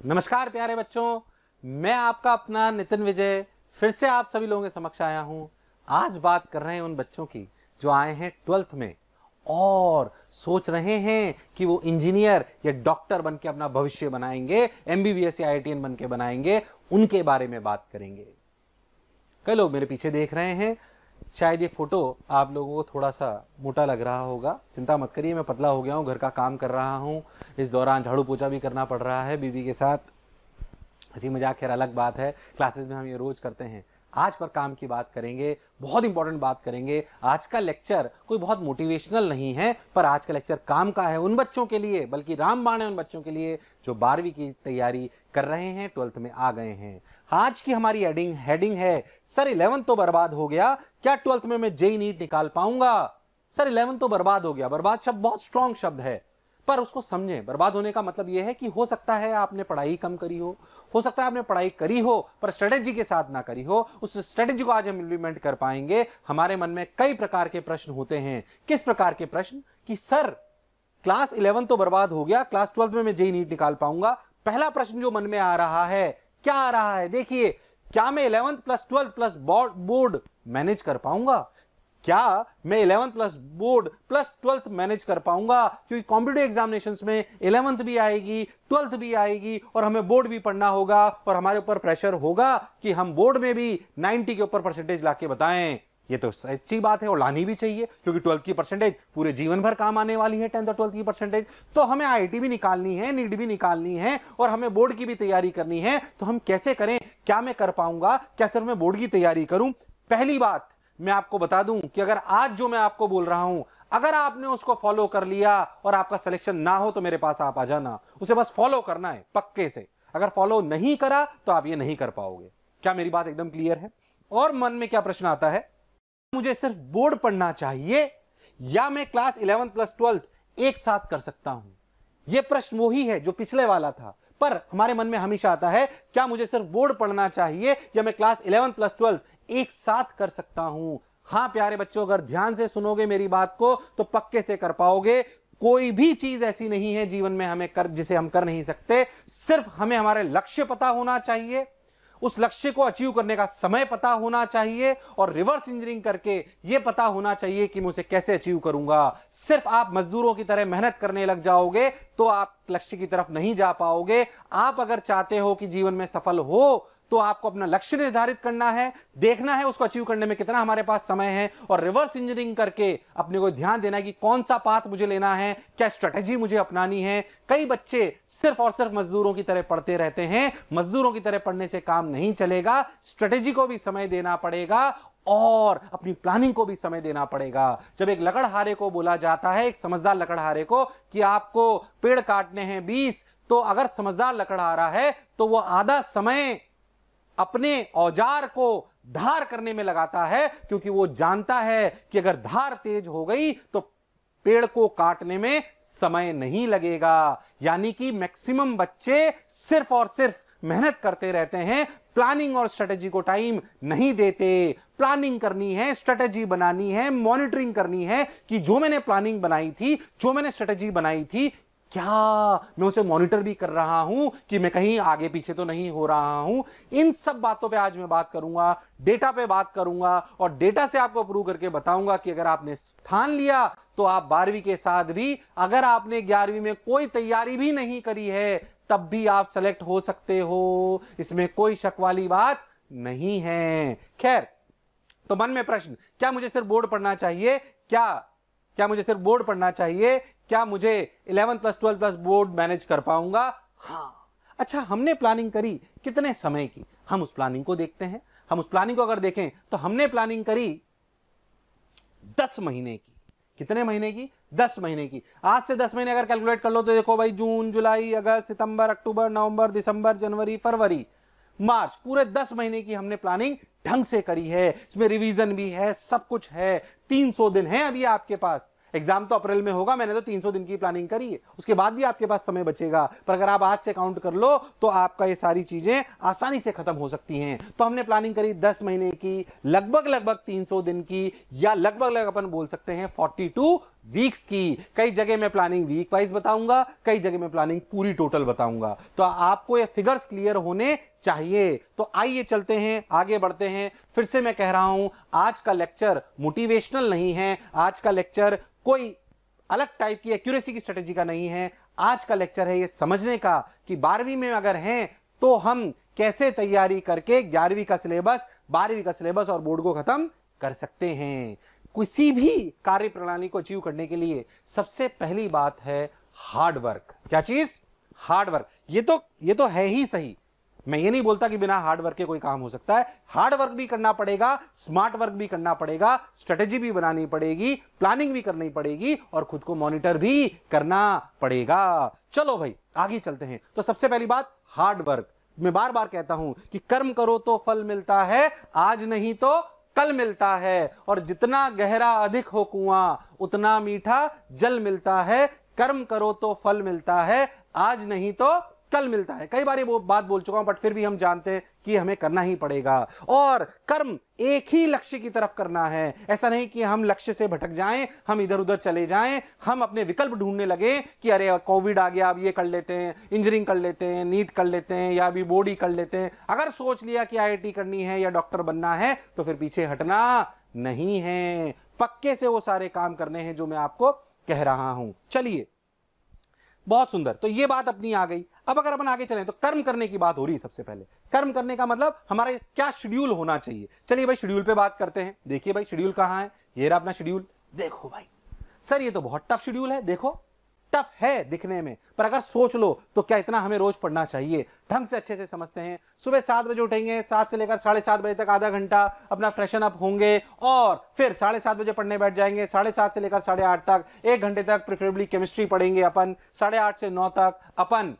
नमस्कार प्यारे बच्चों, मैं आपका अपना नितिन विजय फिर से आप सभी लोगों के समक्ष आया हूं। आज बात कर रहे हैं उन बच्चों की जो आए हैं 12th में और सोच रहे हैं कि वो इंजीनियर या डॉक्टर बन के अपना भविष्य बनाएंगे, MBBS या IITian बन के बनाएंगे। उनके बारे में बात करेंगे। कई लोग मेरे पीछे देख रहे हैं, शायद ये फोटो आप लोगों को थोड़ा सा मोटा लग रहा होगा। चिंता मत करिए, मैं पतला हो गया हूँ, घर का काम कर रहा हूँ। इस दौरान झाड़ू पोछा भी करना पड़ रहा है बीवी के साथ। हंसी मजाक खैर अलग बात है, क्लासेस में हम ये रोज करते हैं। आज पर काम की बात करेंगे, बहुत इंपॉर्टेंट बात करेंगे। आज का लेक्चर कोई बहुत मोटिवेशनल नहीं है, पर आज का लेक्चर काम का है उन बच्चों के लिए, बल्कि रामबाण है उन बच्चों के लिए जो 12वीं की तैयारी कर रहे हैं, 12th में आ गए हैं। आज की हमारी हेडिंग है, सर 11th तो बर्बाद हो गया, क्या 12th में मैं JEE नीट निकाल पाऊंगा? सर 11th तो बर्बाद हो गया। बर्बाद शब्द बहुत स्ट्रॉन्ग शब्द है, पर उसको समझें। बर्बाद होने का मतलब यह है कि हो सकता है आपने पढ़ाई कम करी हो सकता है आपने पढ़ाई करी हो पर स्ट्रेटेजी के साथ ना करी हो। उस स्ट्रेटेजी को आज हम इंप्लीमेंट कर पाएंगे। हमारे मन में कई प्रकार के प्रश्न होते हैं। किस प्रकार के प्रश्न? कि सर क्लास 11 तो बर्बाद हो गया, क्लास 12 में मैं JEE नीट निकाल पाऊंगा। पहला प्रश्न जो मन में आ रहा है, क्या आ रहा है? देखिए, क्या मैं 11th plus 12th plus board manage कर पाऊंगा? क्या मैं 11th plus board plus 12th manage कर पाऊंगा? क्योंकि कॉम्पिटिटिव एग्जामिनेशंस में 11th भी आएगी, 12th भी आएगी और हमें बोर्ड भी पढ़ना होगा और हमारे ऊपर प्रेशर होगा कि हम बोर्ड में भी 90 के ऊपर परसेंटेज लाके बताएं। ये तो सच्ची बात है और लानी भी चाहिए, क्योंकि 12th की परसेंटेज पूरे जीवन भर काम आने वाली है। 10th और 12th की परसेंटेज तो हमें IIT भी निकालनी है, नीट भी निकालनी है और हमें बोर्ड की भी तैयारी करनी है। तो हम कैसे करें? क्या मैं कर पाऊंगा? क्या सिर्फ मैं बोर्ड की तैयारी करूं? पहली बात मैं आपको बता दूं कि अगर आज जो मैं आपको बोल रहा हूं, अगर आपने उसको फॉलो कर लिया और आपका सिलेक्शन ना हो तो मेरे पास आप आ जाना। उसे बस फॉलो करना है पक्के से। अगर फॉलो नहीं करा तो आप ये नहीं कर पाओगे। क्या मेरी बात एकदम क्लियर है? और मन में क्या प्रश्न आता है, मुझे सिर्फ बोर्ड पढ़ना चाहिए या मैं क्लास 11th प्लस 12th एक साथ कर सकता हूं? यह प्रश्न वही है जो पिछले वाला था, पर हमारे मन में हमेशा आता है, क्या मुझे सिर्फ बोर्ड पढ़ना चाहिए या मैं क्लास 11th प्लस 12th एक साथ कर सकता हूं? हां प्यारे बच्चों, अगर ध्यान से सुनोगे मेरी बात को तो पक्के से कर पाओगे। कोई भी चीज ऐसी नहीं है जीवन में हमें जिसे हम कर नहीं सकते। सिर्फ हमें हमारे लक्ष्य पता होना चाहिए, उस लक्ष्य को अचीव करने का समय पता होना चाहिए और रिवर्स इंजीनियरिंग करके यह पता होना चाहिए कि मैं उसे कैसे अचीव करूंगा। सिर्फ आप मजदूरों की तरह मेहनत करने लग जाओगे तो आप लक्ष्य की तरफ नहीं जा पाओगे। आप अगर चाहते हो कि जीवन में सफल हो तो आपको अपना लक्ष्य निर्धारित करना है, देखना है उसको अचीव करने में कितना हमारे पास समय है और रिवर्स इंजीनियरिंग करके अपने को ध्यान देना है कि कौन सा पाथ मुझे लेना है, क्या स्ट्रेटेजी मुझे अपनानी है। कई बच्चे सिर्फ और सिर्फ मजदूरों की तरह पढ़ते रहते हैं। मजदूरों की तरह पढ़ने से काम नहीं चलेगा। स्ट्रेटेजी को भी समय देना पड़ेगा और अपनी प्लानिंग को भी समय देना पड़ेगा। जब एक लकड़हारे को बोला जाता है, एक समझदार लकड़हारे को, कि आपको पेड़ काटने हैं 20, तो अगर समझदार लकड़हारा है तो वो आधा समय अपने औजार को धार करने में लगाता है, क्योंकि वो जानता है कि अगर धार तेज हो गई तो पेड़ को काटने में समय नहीं लगेगा। यानी कि मैक्सिमम बच्चे सिर्फ और सिर्फ मेहनत करते रहते हैं, प्लानिंग और स्ट्रेटेजी को टाइम नहीं देते। प्लानिंग करनी है, स्ट्रेटेजी बनानी है, मॉनिटरिंग करनी है कि जो मैंने प्लानिंग बनाई थी, जो मैंने स्ट्रेटेजी बनाई थी, क्या मैं उसे मॉनिटर भी कर रहा हूं कि मैं कहीं आगे पीछे तो नहीं हो रहा हूं। इन सब बातों पे आज मैं बात करूंगा, डेटा पे बात करूंगा और डेटा से आपको प्रूव करके बताऊंगा कि अगर आपने स्थान लिया तो आप 12वीं के साथ भी, अगर आपने 11वीं में कोई तैयारी भी नहीं करी है तब भी आप सेलेक्ट हो सकते हो। इसमें कोई शक वाली बात नहीं है। खैर, तो मन में प्रश्न, क्या मुझे सिर्फ बोर्ड पढ़ना चाहिए? क्या मुझे सिर्फ बोर्ड पढ़ना चाहिए? क्या मुझे 11th plus 12th plus board manage कर पाऊंगा? हाँ। अच्छा, हमने प्लानिंग करी कितने समय की? हम उस प्लानिंग को देखते हैं। हम उस प्लानिंग को अगर देखें तो हमने प्लानिंग करी 10 महीने की। कितने महीने की? 10 महीने की। आज से 10 महीने अगर कैलकुलेट कर लो तो देखो भाई, जून, जुलाई, अगस्त, सितंबर, अक्टूबर, नवंबर, दिसंबर, जनवरी, फरवरी, मार्च, पूरे 10 महीने की हमने प्लानिंग ढंग से करी है। इसमें रिवीजन भी है, सब कुछ है। 300 दिन है अभी आपके पास। एग्जाम तो अप्रैल में होगा, मैंने तो 300 दिन की प्लानिंग करी है। उसके बाद भी आपके पास समय बचेगा, पर अगर आप आज से काउंट कर लो तो आपका ये सारी चीजें आसानी से खत्म हो सकती हैं। तो हमने प्लानिंग करी 10 महीने की, लगभग 300 दिन की, या लगभग अपन बोल सकते हैं 42 वीक्स की। कई जगह मैं प्लानिंग वीक वाइज बताऊंगा, कई जगह मैं प्लानिंग पूरी टोटल बताऊंगा। तो आपको ये फिगर्स क्लियर होने चाहिए। तो आइए चलते हैं, आगे बढ़ते हैं। फिर से मैं कह रहा हूं, आज का लेक्चर मोटिवेशनल नहीं है, आज का लेक्चर कोई अलग टाइप की एक्यूरेसी की स्ट्रेटेजी का नहीं है। आज का लेक्चर है ये समझने का कि 12वीं में अगर हैं तो हम कैसे तैयारी करके 11वीं का सिलेबस, 12वीं का सिलेबस और बोर्ड को खत्म कर सकते हैं। किसी भी कार्य प्रणाली को अचीव करने के लिए सबसे पहली बात है हार्ड वर्क। क्या चीज? Hard work. ये तो है ही सही। मैं ये नहीं बोलता कि बिना हार्ड वर्क के कोई काम हो सकता है। हार्ड वर्क भी करना पड़ेगा, स्मार्ट वर्क भी करना पड़ेगा, स्ट्रेटेजी भी बनानी पड़ेगी, प्लानिंग भी करनी पड़ेगी और खुद को मॉनिटर भी करना पड़ेगा। चलो भाई आगे चलते हैं। तो सबसे पहली बात हार्ड वर्क। मैं बार बार कहता हूं कि कर्म करो तो फल मिलता है, आज नहीं तो कल मिलता है। और जितना गहरा अधिक हो कुआं उतना मीठा जल मिलता है। कर्म करो तो फल मिलता है, आज नहीं तो कल मिलता है। कई बार ये बात बोल चुका हूं, बट फिर भी हम जानते हैं कि हमें करना ही पड़ेगा। और कर्म एक ही लक्ष्य की तरफ करना है। ऐसा नहीं कि हम लक्ष्य से भटक जाएं, हम इधर उधर चले जाएं, हम अपने विकल्प ढूंढने लगे कि अरे कोविड आ गया, अब ये कर लेते हैं, इंजीनियरिंग कर लेते हैं, नीट कर लेते हैं, या अभी बोर्ड ही कर लेते हैं। अगर सोच लिया कि IIT करनी है या डॉक्टर बनना है तो फिर पीछे हटना नहीं है। पक्के से वो सारे काम करने हैं जो मैं आपको कह रहा हूं। चलिए, बहुत सुंदर। तो ये बात अपनी आ गई। अब अगर अपन आगे चलें तो कर्म करने की बात हो रही है। सबसे पहले कर्म करने का मतलब हमारा क्या शेड्यूल होना चाहिए। चलिए भाई शेड्यूल पे बात करते हैं। देखिए भाई शेड्यूल कहां है, ये रहा अपना शेड्यूल। देखो भाई सर ये तो बहुत टफ शेड्यूल है। देखो टफ है दिखने में, पर अगर सोच लो तो क्या इतना हमें रोज पढ़ना चाहिए। ढंग से अच्छे से समझते हैं। सुबह 7 बजे उठेंगे, 7 से लेकर 7:30 बजे तक आधा घंटा अपना फ्रेशन अप होंगे और फिर 7:30 बजे पढ़ने बैठ जाएंगे। 7:30 से लेकर 8:30 तक 1 घंटे तक प्रेफरेबली केमिस्ट्री पढ़ेंगे अपन। 8:30 से 9 तक अपन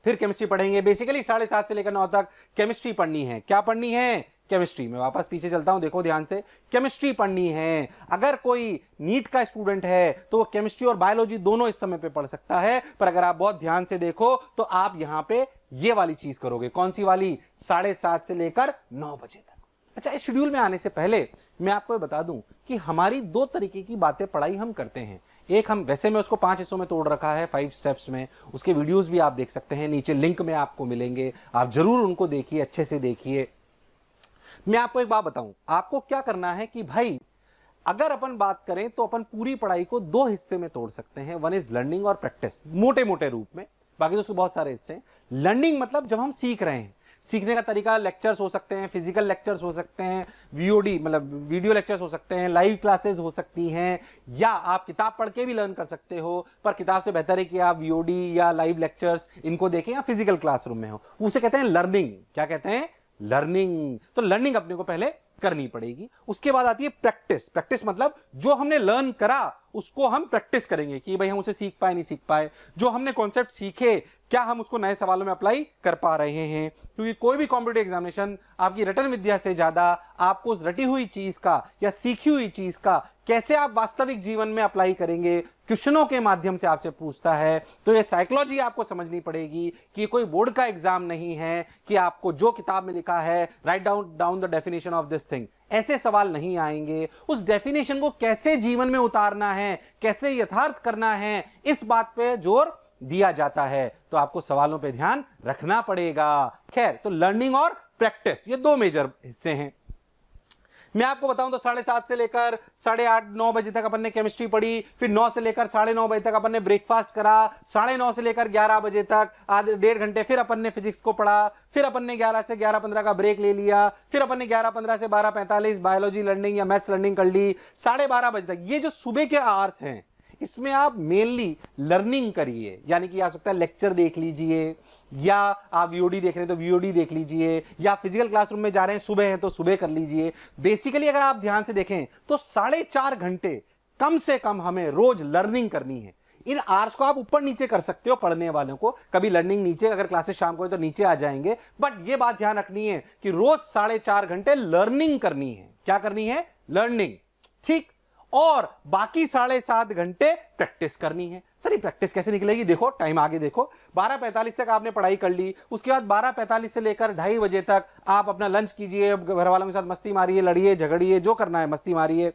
फिर केमिस्ट्री पढ़ेंगे। बेसिकली 7:30 से लेकर 9 तक केमिस्ट्री पढ़नी है। क्या पढ़नी है? केमिस्ट्री। में वापस पीछे चलता हूं, देखो ध्यान से, केमिस्ट्री पढ़नी है। अगर कोई नीट का स्टूडेंट है तो वो केमिस्ट्री और बायोलॉजी दोनों इस समय पे पढ़ सकता है। पर अगर आप बहुत ध्यान से देखो तो आप यहां पे ये वाली चीज करोगे। कौन सी वाली? 7:30 से लेकर 9 बजे तक। अच्छा, इस शेड्यूल में आने से पहले मैं आपको बता दूं कि हमारी 2 तरीके की बातें पढ़ाई हम करते हैं। एक, हम वैसे में उसको 5 हिस्सों में तोड़ रखा है, 5 स्टेप्स में। उसके वीडियोस भी आप देख सकते हैं, नीचे लिंक में आपको मिलेंगे, आप जरूर उनको देखिए, अच्छे से देखिए। मैं आपको एक बात बताऊं, आपको क्या करना है कि भाई अगर अपन बात करें तो अपन पूरी पढ़ाई को 2 हिस्से में तोड़ सकते हैं। वन इज लर्निंग और प्रैक्टिस, मोटे मोटे रूप में। बाकी तो उसके बहुत सारे हिस्से हैं। लर्निंग मतलब जब हम सीख रहे हैं, सीखने का तरीका लेक्चर्स हो सकते हैं, फिजिकल लेक्चर्स हो सकते हैं, VOD मतलब वीडियो लेक्चर्स हो सकते हैं, लाइव क्लासेस हो सकती हैं, या आप किताब पढ़ के भी लर्न कर सकते हो। पर किताब से बेहतर है कि आप VOD या लाइव लेक्चर्स इनको देखें या फिजिकल क्लासरूम में हो। उसे कहते हैं लर्निंग। क्या कहते हैं? लर्निंग। तो लर्निंग अपने को पहले करनी पड़ेगी। उसके बाद आती है प्रैक्टिस। प्रैक्टिस मतलब जो हमने लर्न करा उसको हम प्रैक्टिस करेंगे कि भाई हम उसे सीख पाए नहीं सीख पाए। जो हमने कॉन्सेप्ट सीखे क्या हम उसको नए सवालों में अप्लाई कर पा रहे हैं। क्योंकि कोई भी कॉम्पिटिटिव एग्जामिनेशन आपकी रटन विद्या से ज्यादा आपको उस रटी हुई चीज का या सीखी हुई चीज का कैसे आप वास्तविक जीवन में अप्लाई करेंगे, क्वेश्चनों के माध्यम से आपसे पूछता है। तो ये साइकोलॉजी आपको समझनी पड़ेगी कि कोई बोर्ड का एग्जाम नहीं है कि आपको जो किताब में लिखा है write down the definition of this thing, ऐसे सवाल नहीं आएंगे। उस डेफिनेशन को कैसे जीवन में उतारना है, कैसे यथार्थ करना है, इस बात पे जोर दिया जाता है। तो आपको सवालों पे ध्यान रखना पड़ेगा। खैर, तो लर्निंग और प्रैक्टिस ये 2 मेजर हिस्से हैं। मैं आपको बताऊं तो 7:30 से लेकर 8:30-9 बजे तक अपन ने केमिस्ट्री पढ़ी। फिर 9 से लेकर 9:30 बजे तक अपन ने ब्रेकफास्ट करा। 9:30 से लेकर 11 बजे तक आधे 1.5 घंटे फिर अपन ने फिजिक्स को पढ़ा। फिर अपन ने 11 से 11:15 का ब्रेक ले लिया। फिर अपन ने 11:15 से 12:45 बायोलॉजी लर्निंग या मैथ्स लर्निंग कर ली। 12:30 बजे तक ये जो सुबह के आवर्स हैं इसमें आप मेनली लर्निंग करिए। यानी कि आ सकता है लेक्चर देख लीजिए, या आप VOD देख रहे हैं तो VOD देख लीजिए, या फिजिकल क्लासरूम में जा रहे हैं सुबह है तो सुबह कर लीजिए। बेसिकली अगर आप ध्यान से देखें तो 4.5 घंटे कम से कम हमें रोज लर्निंग करनी है। इन आवर्स को आप ऊपर नीचे कर सकते हो पढ़ने वालों को, कभी लर्निंग नीचे, अगर क्लासेस शाम को है तो नीचे आ जाएंगे। बट ये बात ध्यान रखनी है कि रोज 4.5 घंटे लर्निंग करनी है। क्या करनी है? लर्निंग। ठीक। और बाकी 7.5 घंटे प्रैक्टिस करनी है। सर ये प्रैक्टिस कैसे निकलेगी? देखो टाइम आगे देखो, 12:45 तक आपने पढ़ाई कर ली। उसके बाद 12:45 से लेकर 2:30 बजे तक आप अपना लंच कीजिए, घर वालों के साथ मस्ती मारिए, लड़िए झगड़िए, जो करना है मस्ती मारिए।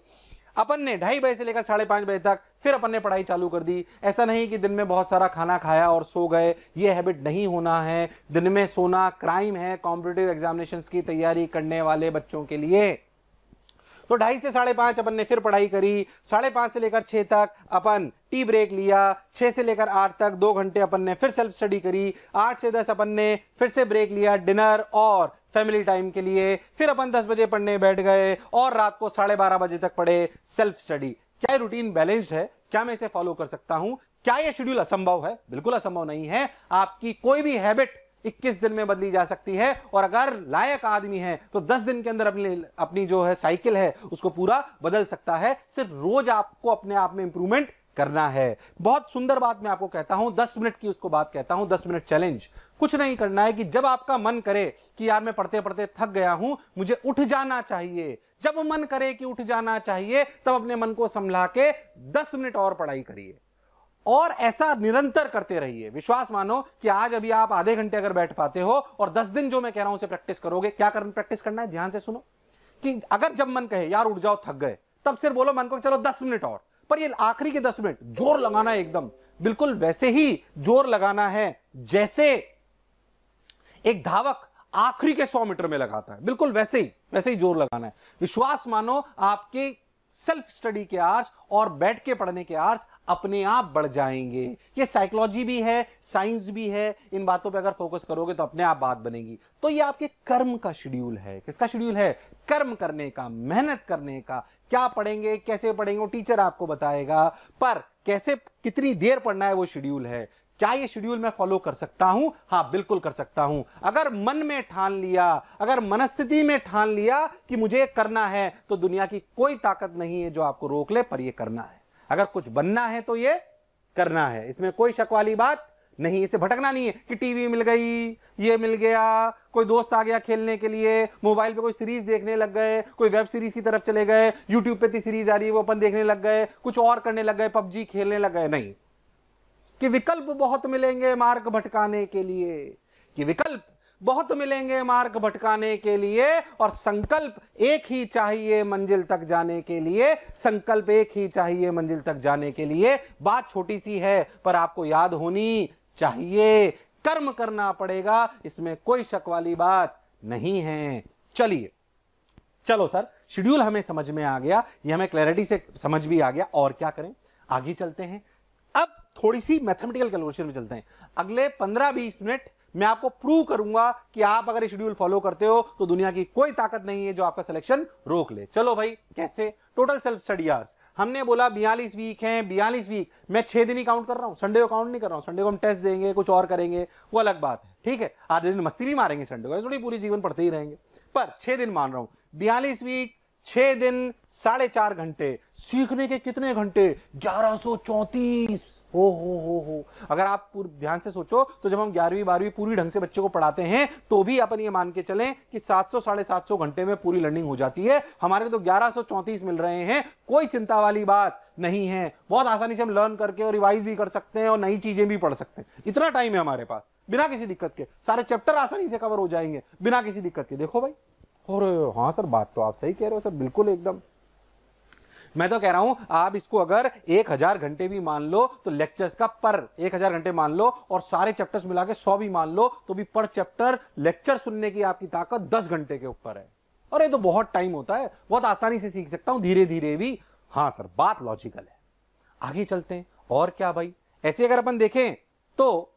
अपन ने 2:30 बजे से लेकर 5:30 बजे तक फिर अपन ने पढ़ाई चालू कर दी। ऐसा नहीं कि दिन में बहुत सारा खाना खाया और सो गए, ये हैबिट नहीं होना है। दिन में सोना क्राइम है कॉम्पिटिटिव एग्जामिनेशंस की तैयारी करने वाले बच्चों के लिए। तो 2:30 से 5:30 अपन ने फिर पढ़ाई करी, 5:30 से लेकर 6 तक अपन टी ब्रेक लिया, 6 से लेकर 8 तक 2 घंटे अपन ने फिर सेल्फ स्टडी करी, 8 से 10 अपन ने फिर से ब्रेक लिया डिनर और फैमिली टाइम के लिए, फिर अपन 10 बजे पढ़ने बैठ गए और रात को 12:30 बजे तक पढ़े सेल्फ स्टडी। क्या ये रूटीन बैलेंस्ड है? क्या मैं इसे फॉलो कर सकता हूं? क्या यह शेड्यूल असंभव है? बिल्कुल असंभव नहीं है। आपकी कोई भी हैबिट 21 दिन में बदली जा सकती है और अगर लायक आदमी है तो 10 दिन के अंदर अपनी जो है साइकिल है उसको पूरा बदल सकता है। सिर्फ रोज आपको अपने आप में इंप्रूवमेंट करना है। बहुत सुंदर बात मैं आपको कहता हूं, 10 मिनट की उसको बात कहता हूं, 10 मिनट चैलेंज। कुछ नहीं करना है कि जब आपका मन करे कि यार मैं पढ़ते पढ़ते थक गया हूं, मुझे उठ जाना चाहिए, जब मन करे कि उठ जाना चाहिए तब अपने मन को संभला के 10 मिनट और पढ़ाई करिए और ऐसा निरंतर करते रहिए। विश्वास मानो कि आज अभी आप आधे घंटे अगर बैठ पाते हो और 10 दिन जो मैं कह रहा हूं उसे प्रैक्टिस करोगे। क्या प्रैक्टिस करना है? ध्यान से सुनो कि अगर जब मन कहे यार उठ जाओ थक गए, तब सिर्फ बोलो मन को चलो 10 मिनट और। पर ये आखिरी के 10 मिनट जोर लगाना है, एकदम बिल्कुल वैसे ही जोर लगाना है जैसे एक धावक आखिरी के 100 मीटर में लगाता है, बिल्कुल वैसे ही जोर लगाना है। विश्वास मानो आपके सेल्फ स्टडी के आवर्स और बैठ के पढ़ने के आवर्स अपने आप बढ़ जाएंगे। ये साइकोलॉजी भी है, साइंस भी है। इन बातों पे अगर फोकस करोगे तो अपने आप बात बनेगी। तो ये आपके कर्म का शेड्यूल है। किसका शेड्यूल है? कर्म करने का, मेहनत करने का। क्या पढ़ेंगे, कैसे पढ़ेंगे, वो टीचर आपको बताएगा, पर कैसे कितनी देर पढ़ना है वो शेड्यूल है। क्या ये शेड्यूल मैं फॉलो कर सकता हूं? हां, बिल्कुल कर सकता हूं। अगर मन में ठान लिया, अगर मनस्थिति में ठान लिया कि मुझे करना है, तो दुनिया की कोई ताकत नहीं है जो आपको रोक ले, पर ये करना है। अगर कुछ बनना है तो ये करना है, इसमें कोई शक वाली बात नहीं। इसे भटकना नहीं है कि टीवी मिल गई, ये मिल गया, कोई दोस्त आ गया खेलने के लिए, मोबाइल पे कोई सीरीज देखने लग गए, कोई वेब सीरीज की तरफ चले गए, यूट्यूब पे सीरीज आ रही है वो अपन देखने लग गए, कुछ और करने लग गए, पबजी खेलने लग गए। नहीं, कि विकल्प बहुत मिलेंगे मार्ग भटकाने के लिए, कि विकल्प बहुत मिलेंगे मार्ग भटकाने के लिए, और संकल्प एक ही चाहिए मंजिल तक जाने के लिए। संकल्प एक ही चाहिए मंजिल तक जाने के लिए। बात छोटी सी है पर आपको याद होनी चाहिए। कर्म करना पड़ेगा, इसमें कोई शक वाली बात नहीं है। चलो सर, शेड्यूल हमें समझ में आ गया, ये हमें क्लैरिटी से समझ भी आ गया। और क्या करें? आगे चलते हैं। अब थोड़ी सी मैथमेटिकल कैलकुलेशन में चलते हैं। अगले 15-20 मिनट मैं आपको प्रूव करूंगा कि आप अगर ये शेड्यूल फॉलो करते हो तो दुनिया की कोई ताकत नहीं है जो आपका सिलेक्शन रोक ले। चलो भाई, कैसे? टोटल सेल्फ स्टडी आवर्स हमने बोला 42 वीक हैं। 42 वीक मैं 6 दिन ही काउंट कर रहा हूं, संडे को काउंट नहीं कर रहा हूं। संडे को हम टेस्ट देंगे, कुछ और करेंगे, वो अलग बात है, ठीक है। आधे दिन मस्ती भी मारेंगे संडे को, थोड़ी पूरी जीवन पढ़ते ही रहेंगे, पर 6 दिन मान रहा हूं। 42 वीक, 6 दिन, 4.5 घंटे। सीखने के कितने घंटे? 1134। हो। अगर आप ध्यान से सोचो तो जब हम 11वीं 12वीं पूरी ढंग से बच्चे को पढ़ाते हैं तो भी अपन ये मान के चलें कि 700-750 घंटे में पूरी लर्निंग हो जाती है। हमारे तो 1134 मिल रहे हैं, कोई चिंता वाली बात नहीं है। बहुत आसानी से हम लर्न करके और रिवाइज भी कर सकते हैं और नई चीजें भी पढ़ सकते हैं। इतना टाइम है हमारे पास, बिना किसी दिक्कत के सारे चैप्टर आसानी से कवर हो जाएंगे बिना किसी दिक्कत के। देखो भाई, और हाँ सर, बात तो आप सही कह रहे हो सर, बिल्कुल एकदम। मैं तो कह रहा हूं आप इसको अगर 1000 घंटे भी मान लो तो लेक्चर्स का पर 1000 घंटे मान लो और सारे चैप्टर्स मिला के 100 भी मान लो तो भी पर चैप्टर लेक्चर सुनने की आपकी ताकत 10 घंटे के ऊपर है। और ये तो बहुत टाइम होता है, बहुत आसानी से सीख सकता हूं, धीरे धीरे भी। हाँ सर, बात लॉजिकल है। आगे चलते हैं। और क्या भाई, ऐसे अगर अपन देखें तो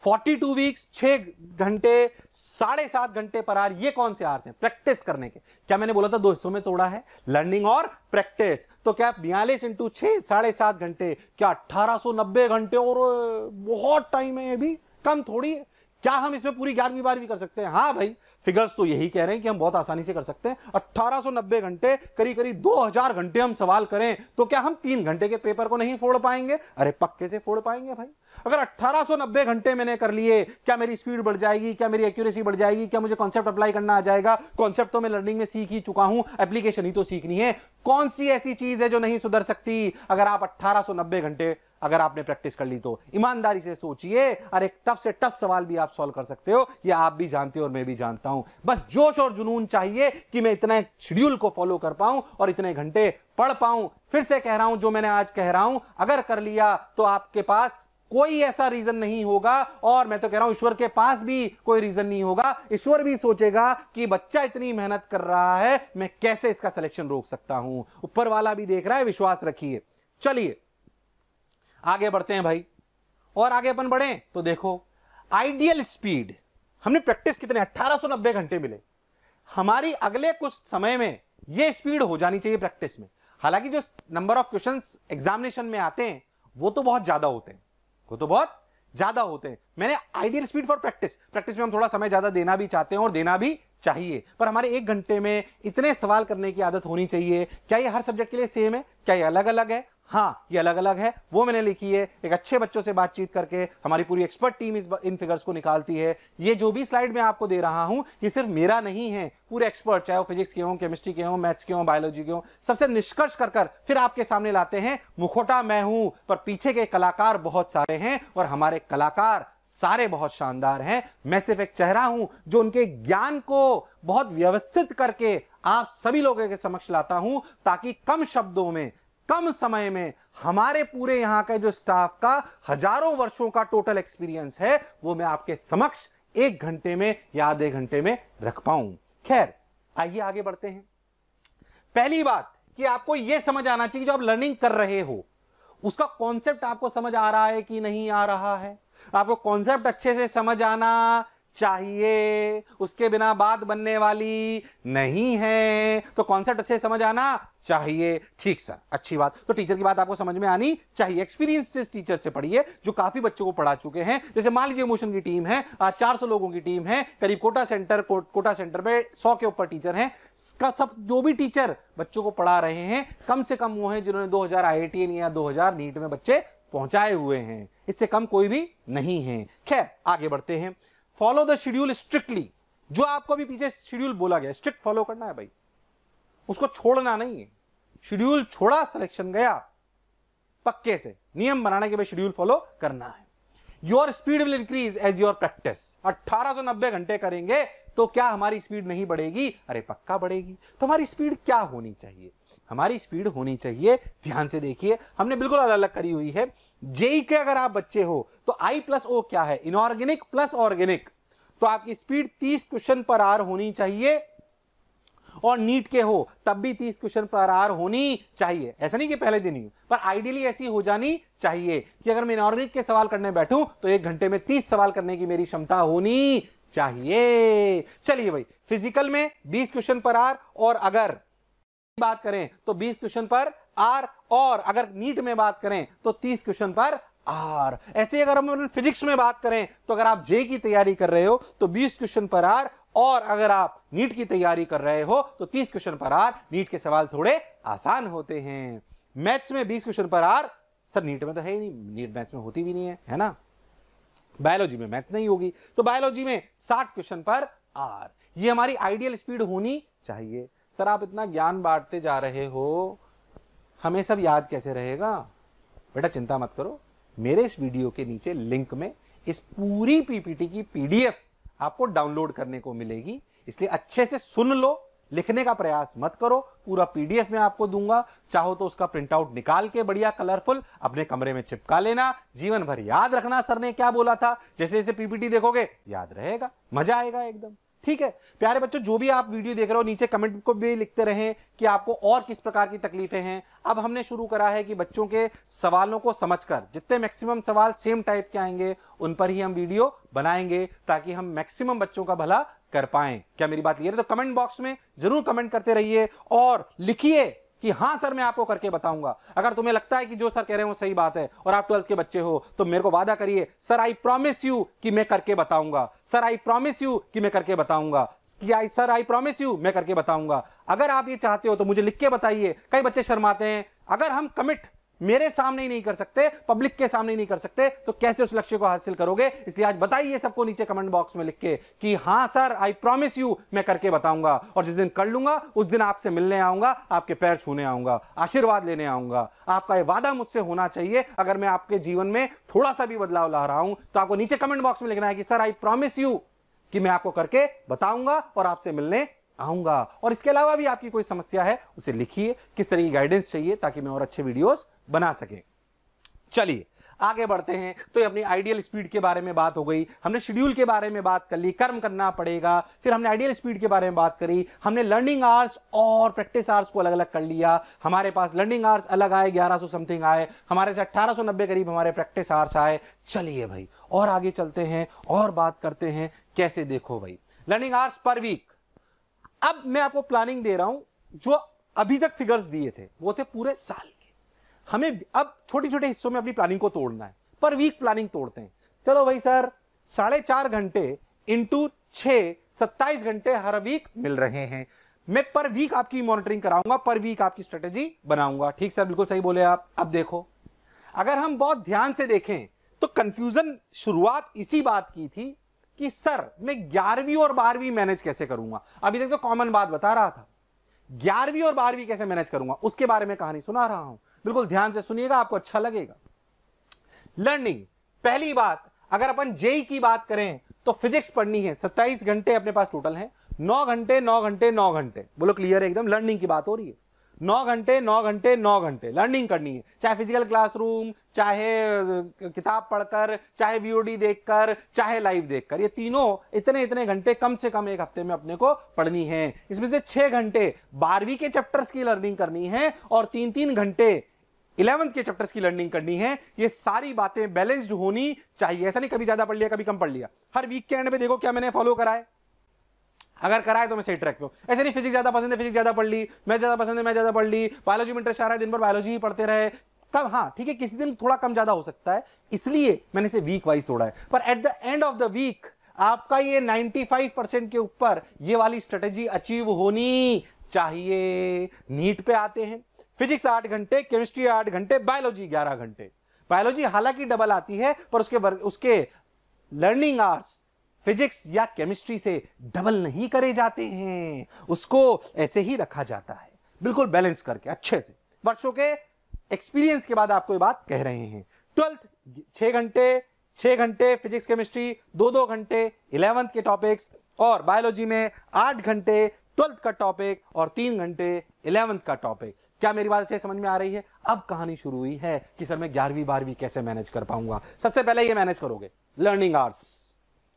42 वीक्स, 6 घंटे, 7.5 घंटे पर आवर, ये कौन से आवर्स हैं प्रैक्टिस करने के? क्या मैंने बोला था 2 हिस्सों में तोड़ा है, लर्निंग और प्रैक्टिस। तो क्या 42 इंटू 6, 7.5 घंटे, क्या 1890 घंटे? और बहुत टाइम है, ये भी कम थोड़ी है। क्या हम इसमें पूरी 11वीं 12वीं कर सकते हैं? हाँ भाई, फिगर्स तो यही कह रहे हैं कि हम बहुत आसानी से कर सकते हैं। 1890 घंटे, करीब करीब 2000 घंटे हम सवाल करें तो क्या हम 3 घंटे के पेपर को नहीं फोड़ पाएंगे? अरे पक्के से फोड़ पाएंगे भाई। अगर 1890 घंटे मैंने कर लिए, क्या मेरी स्पीड बढ़ जाएगी? क्या मेरी एक्यूरेसी बढ़ जाएगी? क्या मुझे कॉन्सेप्ट अप्लाई करना आ जाएगा? कॉन्सेप्ट तो मैं लर्निंग में सीख ही चुका हूं, एप्लीकेशन ही तो सीखनी है। कौन सी ऐसी चीज है जो नहीं सुधर सकती? अगर आप 1890 घंटे अगर आपने प्रैक्टिस कर ली तो। ईमानदारी से सोचिए, और एक टफ से टफ सवाल भी आप सॉल्व कर सकते हो, ये आप भी जानते हो और मैं भी जानता हूं। बस जोश और जुनून चाहिए कि मैं इतना शेड्यूल को फॉलो कर पाऊं और इतने घंटे पढ़ पाऊं। फिर से कह रहा हूं, जो मैंने आज कह रहा हूं, अगर कर लिया तो आपके पास कोई ऐसा रीजन नहीं होगा, और मैं तो कह रहा हूं ईश्वर के पास भी कोई रीजन नहीं होगा। ईश्वर भी सोचेगा कि बच्चा इतनी मेहनत कर रहा है, मैं कैसे इसका सिलेक्शन रोक सकता हूं। ऊपर वाला भी देख रहा है, विश्वास रखिए। चलिए आगे बढ़ते हैं भाई, और आगे अपन बढ़े तो देखो आइडियल स्पीड, हमने प्रैक्टिस कितने 1890 घंटे मिले, हमारी अगले कुछ समय में यह स्पीड हो जानी चाहिए प्रैक्टिस में। हालांकि जो नंबर ऑफ क्वेश्चंस एग्जामिनेशन में आते हैं वो तो बहुत ज्यादा होते हैं, मैंने आइडियल स्पीड फॉर प्रैक्टिस में हम थोड़ा समय ज्यादा देना भी चाहते हैं और देना भी चाहिए, पर हमारे 1 घंटे में इतने सवाल करने की आदत होनी चाहिए। क्या ये हर सब्जेक्ट के लिए सेम है? क्या ये अलग अलग है? हाँ, ये अलग अलग है, वो मैंने लिखी है। एक अच्छे बच्चों से बातचीत करके हमारी पूरी एक्सपर्ट टीम इन फिगर्स को निकालती है। ये जो भी स्लाइड मैं आपको दे रहा हूं, ये सिर्फ मेरा नहीं है, पूरे एक्सपर्ट, चाहे वो फिजिक्स के हों, केमिस्ट्री के हों, मैथ्स के हों, बायोलॉजी के हों, सबसे निष्कर्ष कर फिर आपके सामने लाते हैं। मुखौटा मैं हूं, पर पीछे के कलाकार बहुत सारे हैं, और हमारे कलाकार सारे बहुत शानदार हैं। मैं सिर्फ एक चेहरा हूं जो उनके ज्ञान को बहुत व्यवस्थित करके आप सभी लोगों के समक्ष लाता हूं, ताकि कम शब्दों में, कम समय में हमारे पूरे यहां का जो स्टाफ का हजारों वर्षों का टोटल एक्सपीरियंस है, वो मैं आपके समक्ष 1 घंटे में या आधे घंटे में रख पाऊं। खैर, आइए आगे बढ़ते हैं। पहली बात कि आपको यह समझ आना चाहिए, जो आप लर्निंग कर रहे हो उसका कॉन्सेप्ट आपको समझ आ रहा है कि नहीं आ रहा है। आपको कॉन्सेप्ट अच्छे से समझ आना चाहिए, उसके बिना बात बनने वाली नहीं है। तो कॉन्सेप्ट अच्छे से समझ आना चाहिए, ठीक सर, अच्छी बात। तो टीचर की बात आपको समझ में आनी चाहिए। एक्सपीरियंस टीचर से पढ़िए, जो काफी बच्चों को पढ़ा चुके हैं। जैसे मान लीजिए इमोशन की टीम है, 400 लोगों की टीम है, करीब कोटा सेंटर में 100 के ऊपर टीचर हैं। सब जो भी टीचर बच्चों को पढ़ा रहे हैं, कम से कम वो हैं जिन्होंने 2000 IIT या 2000 नीट में बच्चे पहुंचाए हुए हैं, इससे कम कोई भी नहीं है। खैर, आगे बढ़ते हैं। फॉलो द शेड्यूल स्ट्रिक्टली, जो आपको भी पीछे शेड्यूल बोला गया, स्ट्रिक्ट फॉलो करना है भाई, उसको छोड़ना नहीं है। शेड्यूल छोड़ा, सिलेक्शन गया, पक्के से नियम बनाने के बाद शेड्यूल फॉलो करना है। Your speed will increase as your practice. 1890 घंटे करेंगे तो क्या हमारी स्पीड नहीं बढ़ेगी? अरे पक्का बढ़ेगी। तो हमारी स्पीड क्या होनी चाहिए? हमारी स्पीड होनी चाहिए, ध्यान से देखिए, हमने बिल्कुल अलग अलग करी हुई है। जेई के अगर आप बच्चे हो तो I+O क्या है? Inorganic plus organic. तो आपकी स्पीड 30 क्वेश्चन पर आवर होनी चाहिए, और नीट के हो तब भी 30 क्वेश्चन पर आवर होनी चाहिए। ऐसा नहीं कि पहले दिन ही, पर आइडियली ऐसी हो जानी चाहिए कि अगर मैं इनऑर्गेनिक के सवाल करने बैठूं तो 1 घंटे में 30 सवाल करने की मेरी क्षमता होनी चाहिए। चलिए भाई, फिजिकल में 20 क्वेश्चन पर आवर, और अगर बात करें तो 20 क्वेश्चन पर आवर, और अगर नीट में बात करें तो 30 क्वेश्चन पर आवर। ऐसे अगर हम फिजिक्स में बात करें तो अगर आप जे की तैयारी कर रहे हो तो 20 क्वेश्चन पर आवर, और अगर आप नीट की तैयारी कर रहे हो तो 30 क्वेश्चन पर आवर। नीट के सवाल थोड़े आसान होते हैं। मैथ्स में 20 question per hour, sir NEET में तो है ही नहीं, नीट मैथ्स में होती भी नहीं है ना। बायोलॉजी में मैथ्स नहीं होगी, तो बायोलॉजी में 60 क्वेश्चन पर आवर। ये हमारी आइडियल स्पीड होनी चाहिए। सर आप इतना ज्ञान बांटते जा रहे हो, हमें सब याद कैसे रहेगा? बेटा चिंता मत करो, मेरे इस वीडियो के नीचे लिंक में इस पूरी पीपीटी की PDF आपको डाउनलोड करने को मिलेगी, इसलिए अच्छे से सुन लो, लिखने का प्रयास मत करो। पूरा PDF में आपको दूंगा, चाहो तो उसका प्रिंट आउट निकाल के बढ़िया कलरफुल अपने कमरे में चिपका लेना। जीवन भर याद रखना सर ने क्या बोला था। जैसे जैसे PPT देखोगे याद रहेगा, मजा आएगा एकदम। ठीक है प्यारे बच्चों, जो भी आप वीडियो देख रहे हो नीचे कमेंट को भी लिखते रहें कि आपको और किस प्रकार की तकलीफें हैं। अब हमने शुरू करा है कि बच्चों के सवालों को समझकर जितने मैक्सिमम सवाल सेम टाइप के आएंगे उन पर ही हम वीडियो बनाएंगे, ताकि हम मैक्सिमम बच्चों का भला कर पाएं। क्या मेरी बात क्लियर है? तो कमेंट बॉक्स में जरूर कमेंट करते रहिए और लिखिए कि हां सर मैं आपको करके बताऊंगा। अगर तुम्हें लगता है कि जो सर कह रहे हैं वो सही बात है और आप 12th के बच्चे हो तो मेरे को वादा करिए, सर आई प्रॉमिस यू कि मैं करके बताऊंगा, सर आई प्रॉमिस यू कि मैं करके बताऊंगा, सर आई प्रॉमिस यू मैं करके बताऊंगा। अगर आप ये चाहते हो तो मुझे लिख के बताइए। कई बच्चे शर्माते हैं, अगर हम कमिट मेरे सामने ही नहीं कर सकते, पब्लिक के सामने ही नहीं कर सकते, तो कैसे उस लक्ष्य को हासिल करोगे? इसलिए आज बताइए सबको नीचे कमेंट बॉक्स में लिख के कि हां सर, आई प्रॉमिस यू, मैं करके बताऊंगा, और जिस दिन कर लूंगा उस दिन आपसे मिलने आऊंगा, आपके पैर छूने आऊंगा, आशीर्वाद लेने आऊंगा। आपका ये वादा मुझसे होना चाहिए। अगर मैं आपके जीवन में थोड़ा सा भी बदलाव ला रहा हूं तो आपको नीचे कमेंट बॉक्स में लिखना है कि सर आई प्रॉमिस यू कि मैं आपको करके बताऊंगा और आपसे मिलने आऊंगा। और इसके अलावा भी आपकी कोई समस्या है उसे लिखिए, किस तरह की गाइडेंस चाहिए ताकि मैं और अच्छे वीडियोस बना सके। चलिए आगे बढ़ते हैं। तो ये अपनी आइडियल स्पीड के बारे में बात हो गई, हमने शेड्यूल के बारे में बात कर ली, कर्म करना पड़ेगा, फिर हमने आइडियल स्पीड के बारे में बात करी, हमने लर्निंग आवर्स और प्रैक्टिस आवर्स को अलग अलग कर लिया। हमारे पास लर्निंग आवर्स अलग आए, 1100 समथिंग आए, हमारे से 1890 करीब हमारे प्रैक्टिस आवर्स आए। चलिए भाई और आगे चलते हैं और बात करते हैं कैसे। देखो भाई, लर्निंग आवर्स पर वीक, अब मैं आपको प्लानिंग दे रहा हूं। जो अभी तक फिगर्स दिए थे वो थे पूरे साल के, हमें अब छोटे छोटे हिस्सों में अपनी प्लानिंग को तोड़ना है। पर वीक प्लानिंग तोड़ते हैं। चलो भाई सर, 4.5 घंटे इंटू 6, 27 घंटे हर वीक मिल रहे हैं। मैं पर वीक आपकी मॉनिटरिंग कराऊंगा, पर वीक आपकी स्ट्रेटेजी बनाऊंगा। ठीक सर, बिल्कुल सही बोले आप। अब देखो, अगर हम बहुत ध्यान से देखें तो कंफ्यूजन शुरुआत इसी बात की थी कि सर मैं 11वीं और 12वीं मैनेज कैसे करूंगा। अभी तक तो कॉमन बात बता रहा था, 11वीं और 12वीं कैसे मैनेज करूंगा उसके बारे में कहानी सुना रहा हूं। बिल्कुल ध्यान से सुनिएगा, आपको अच्छा लगेगा। लर्निंग, पहली बात, अगर अपन जेई की बात करें तो फिजिक्स पढ़नी है। 27 घंटे अपने पास टोटल है, 9 घंटे 9 घंटे 9 घंटे, बोलो क्लियर है एकदम। लर्निंग की बात हो रही है, 9 घंटे 9 घंटे 9 घंटे लर्निंग करनी है। चाहे फिजिकल क्लासरूम, चाहे किताब पढ़कर, चाहे वीओडी देखकर, चाहे लाइव देखकर, ये तीनों इतने इतने घंटे कम से कम एक हफ्ते में अपने को पढ़नी है। इसमें से 6 घंटे 12वीं के चैप्टर्स की लर्निंग करनी है और 3-3 घंटे 11th के चैप्टर्स की लर्निंग करनी है। ये सारी बातें बैलेंस्ड होनी चाहिए। ऐसा नहीं कभी ज्यादा पढ़ लिया कभी कम पढ़ लिया। हर वीक के एंड में देखो क्या मैंने फॉलो करा है, अगर कराए तो मैं सही ट्रैक पे हूं। ऐसे नहीं फिजिक्स ज्यादा पसंद है फिजिक्स ज्यादा पढ़ ली, मैथ ज्यादा पसंद है मैथ ज्यादा पढ़ ली, बायोलॉजी में इंटरेस्ट आ रहा है दिन भर बायोलॉजी ही पढ़ते रहे। कब, हाँ ठीक है, किसी दिन थोड़ा कम ज्यादा हो सकता है, इसलिए मैंने इसे वीक वाइज तोड़ा है। पर at the end of the week आपका ये 95% के ऊपर ये वाली स्ट्रेटेजी अचीव होनी चाहिए। नीट पे आते हैं, फिजिक्स 8 घंटे, केमिस्ट्री 8 घंटे, बायोलॉजी 11 घंटे। बायोलॉजी हालांकि डबल आती है पर उसके लर्निंग आवर्स फिजिक्स या केमिस्ट्री से डबल नहीं करे जाते हैं, उसको ऐसे ही रखा जाता है, बिल्कुल बैलेंस करके अच्छे से। वर्षों के एक्सपीरियंस के बाद आपको ये बात कह रहे हैं। 12th 6 घंटे फिजिक्स केमिस्ट्री, 2-2 घंटे 11th के टॉपिक्स, और बायोलॉजी में 8 घंटे 12th का टॉपिक और 3 घंटे 11th का टॉपिक। क्या मेरी बात अच्छे समझ में आ रही है? अब कहानी शुरू हुई है कि सर मैं 11वीं 12वीं कैसे मैनेज कर पाऊंगा। सबसे पहले ये मैनेज करोगे लर्निंग आवर्स।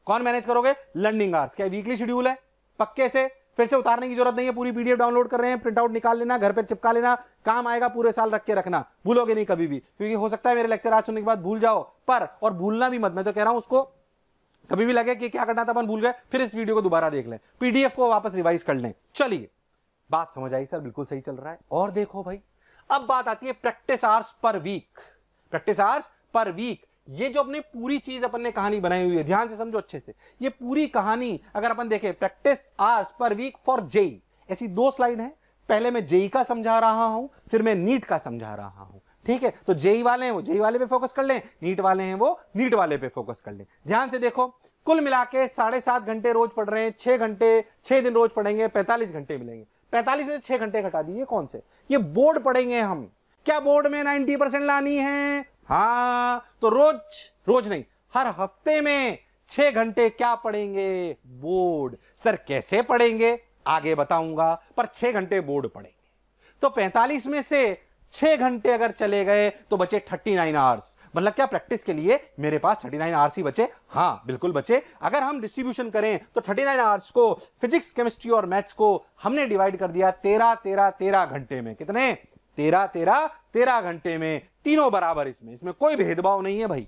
कौन मैनेज करोगे? Learning hours. क्या वीकली शेड्यूल है पक्के से? फिर से उतारने की जरूरत नहीं है, पूरी पीडीएफ डाउनलोड कर रहे हैं, प्रिंट आउट निकाल लेना, घर पे चिपका लेना, काम आएगा, पूरे साल रख के रखना, भूलोगे नहीं कभी भी। क्योंकि हो सकता है मेरे लेक्चर आज सुनने के बाद भूल जाओ, पर और भूलना भी मत। मैं तो कह रहा हूं उसको कभी भी लगे कि क्या करना था अपन भूल गए, फिर इस वीडियो को दोबारा देख लें, पीडीएफ को वापस रिवाइज कर लें। चलिए, बात समझ आई सर? बिल्कुल सही चल रहा है। और देखो भाई, अब बात आती है practice hours per week. Practice hours per week, ये जो अपने पूरी चीज अपन ने कहानी बनाई हुई है, ध्यान से समझो अच्छे से। ये पूरी कहानी अगर अपन देखें, practice hours per week for JEE, ऐसी 2 स्लाइड हैं। पहले मैं जेई का समझा रहा हूं, फिर मैं नीट का समझा रहा हूं। ठीक है, तो जेई वाले हैं वो जेई वाले पे फोकस कर लें, नीट वाले हैं वो नीट वाले पे फोकस कर लें। ध्यान से देखो, कुल मिला के 7.5 घंटे रोज पढ़ रहे हैं, 6 घंटे 6 दिन रोज पढ़ेंगे, 45 घंटे मिलेंगे। 45 में से 6 घंटे घटा दीजिए, कौन से? ये बोर्ड पढ़ेंगे हम। क्या बोर्ड में 90% लानी है? हाँ, तो रोज नहीं, हर हफ्ते में 6 घंटे क्या पढ़ेंगे? बोर्ड। सर कैसे पढ़ेंगे? आगे बताऊंगा, पर 6 घंटे बोर्ड पढ़ेंगे। तो 45 में से 6 घंटे अगर चले गए तो बचे 39 आवर्स। मतलब क्या प्रैक्टिस के लिए मेरे पास 39 आवर्स ही बचे? हाँ बिल्कुल बचे। अगर हम डिस्ट्रीब्यूशन करें तो 39 आवर्स को फिजिक्स केमिस्ट्री और मैथ्स को हमने डिवाइड कर दिया 13 घंटे में। कितने? 13 घंटे में, तीनों बराबर। इसमें कोई भेदभाव नहीं है भाई।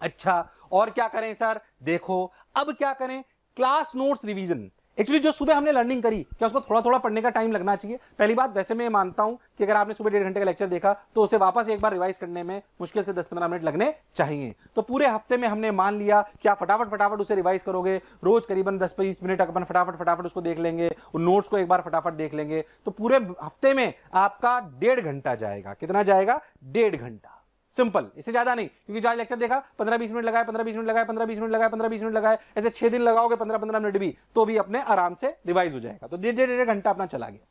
अच्छा, और क्या करें सर? देखो अब क्या करें, क्लास नोट्स रिवीजन। एक्चुअली जो सुबह हमने लर्निंग करी, क्या उसको थोड़ा थोड़ा पढ़ने का टाइम लगना चाहिए? पहली बात, वैसे मैं मानता हूं कि अगर आपने सुबह 1.5 घंटे का लेक्चर देखा तो उसे वापस एक बार रिवाइज करने में मुश्किल से 10-15 मिनट लगने चाहिए। तो पूरे हफ्ते में हमने मान लिया कि आप फटाफट फटाफट उसे रिवाइज करोगे, रोज करीबन 10-20 मिनट अपन फटाफट फटाफट उसको देख लेंगे, उन नोट्स को एक बार फटाफट देख लेंगे, तो पूरे हफ्ते में आपका 1.5 घंटा जाएगा। कितना जाएगा? 1.5 घंटा। सिंपल, इससे ज्यादा नहीं, क्योंकि जो आज लेक्चर देखा 15-20 मिनट लगाए, 15-20 मिनट लगाए, 15-20 मिनट लगाए, 15-20 मिनट लगाए, ऐसे 6 दिन लगाओगे 15-15 मिनट भी, तो भी अपने आराम से रिवाइज हो जाएगा। तो 1.5 घंटा अपना चला गया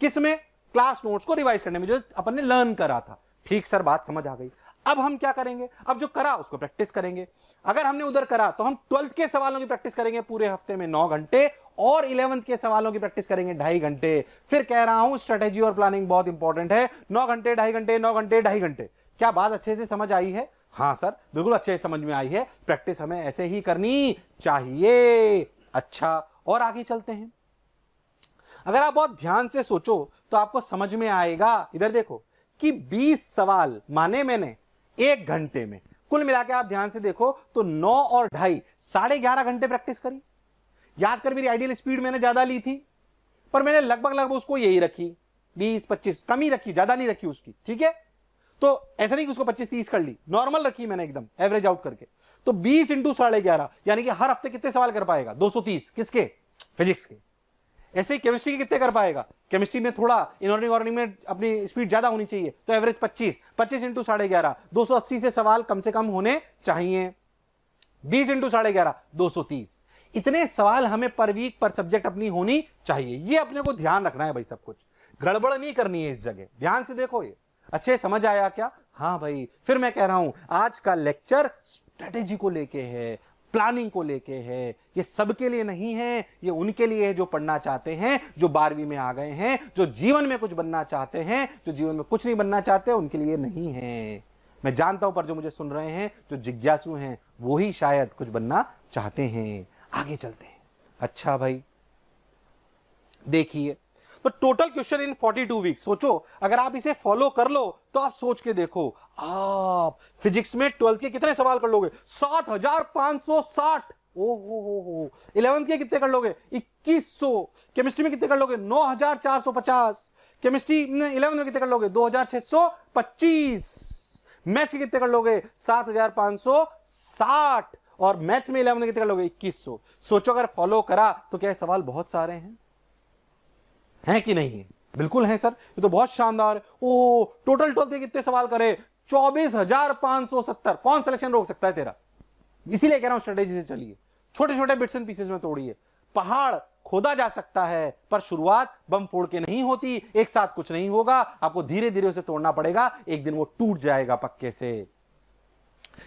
किस में? क्लास नोट्स को रिवाइज करने में, जो अपन ने लर्न करा था। ठीक सर, बात समझ आ गई। अब हम क्या करेंगे? अब जो करा उसको प्रैक्टिस करेंगे। अगर हमने उधर करा तो हम 12th के सवालों की प्रैक्टिस करेंगे पूरे हफ्ते में 9 घंटे, और 11th के सवालों की प्रैक्टिस करेंगे 2.5 घंटे। फिर कह रहा हूं, स्ट्रेटेजी और प्लानिंग बहुत इंपॉर्टेंट है। 9 घंटे, 2.5 घंटे, 9 घंटे, 2.5 घंटे। क्या बात अच्छे से समझ आई है? हां सर, बिल्कुल अच्छे से समझ में आई है। प्रैक्टिस हमें ऐसे ही करनी चाहिए। अच्छा, और आगे चलते हैं। अगर आप बहुत ध्यान से सोचो तो आपको समझ में आएगा, इधर देखो, कि 20 सवाल माने मैंने 1 घंटे में, कुल मिला के आप ध्यान से देखो तो 9 और 2.5, 11.5 घंटे प्रैक्टिस करी। याद कर, मेरी आइडियल स्पीड मैंने ज्यादा ली थी, पर मैंने लगभग उसको यही रखी, 20-25, कम ही रखी, ज्यादा नहीं रखी उसकी। ठीक है, तो ऐसा नहीं कि उसको 25-30 कर ली, नॉर्मल रखी मैंने, एकदम एवरेज आउट करके। तो 20 × 11.5, यानी कि हर हफ्ते कितने सवाल कर पाएगा? 230। किसके? फिजिक्स के। ऐसे ही केमिस्ट्री के कितने कर पाएगा? केमिस्ट्री में थोड़ा इनऑर्गेनिक ऑर्गेनिक में अपनी स्पीड ज्यादा होनी चाहिए, तो एवरेज 25 × 11.5, 280 से सवाल कम से कम होने चाहिए। 20 × 11.5, 230। इतने सवाल हमें पर वीक पर सब्जेक्ट अपनी होनी चाहिए। ये अपने को ध्यान रखना है भाई, सब कुछ गड़बड़ नहीं करनी है इस जगह। ध्यान से देखो, ये अच्छे समझ आया क्या? हाँ भाई, फिर मैं कह रहा हूं, आज का लेक्चर स्ट्रेटेजी को लेके है, प्लानिंग को लेके है। ये सबके लिए नहीं है, ये उनके लिए है जो पढ़ना चाहते हैं, जो 12वीं में आ गए हैं, जो जीवन में कुछ बनना चाहते हैं। जो जीवन में कुछ नहीं बनना चाहते उनके लिए नहीं है, मैं जानता हूं। पर जो मुझे सुन रहे हैं, जो जिज्ञासु हैं, वो ही शायद कुछ बनना चाहते हैं। आगे चलते हैं। अच्छा भाई, देखिए, तो टोटल क्वेश्चन इन 42 वीक। सोचो, अगर आप इसे फॉलो कर लो तो आप सोच के देखो, आप फिजिक्स में 12th के कितने सवाल कर लोगे? 7560। ओहो। 11th के कितने कर लोगे? 2100। केमिस्ट्री में कितने कर लोगे? 9450। केमिस्ट्री 11th में कितने कर लोगे? 2625। मैथ्स के कितने कर लोगे? 7560। और मैथ्स में 11th में कितने कर लोगे? 2100। सोचो, अगर फॉलो करा तो क्या सवाल बहुत सारे हैं कि नहीं है? बिल्कुल है सर, ये तो बहुत शानदार है। ओ, टोटल 12th के कितने सवाल करे? 24,570। कौन सिलेक्शन रोक सकता है तेरा? इसीलिए कह रहा हूं, स्ट्रेटेजी से चलिए, छोटे छोटे बिट्स एंड पीसेस में तोड़िए। पहाड़ खोदा जा सकता है, पर शुरुआत बम फोड़ के नहीं होती। एक साथ कुछ नहीं होगा, आपको धीरे धीरे उसे तोड़ना पड़ेगा, एक दिन वो टूट जाएगा पक्के से।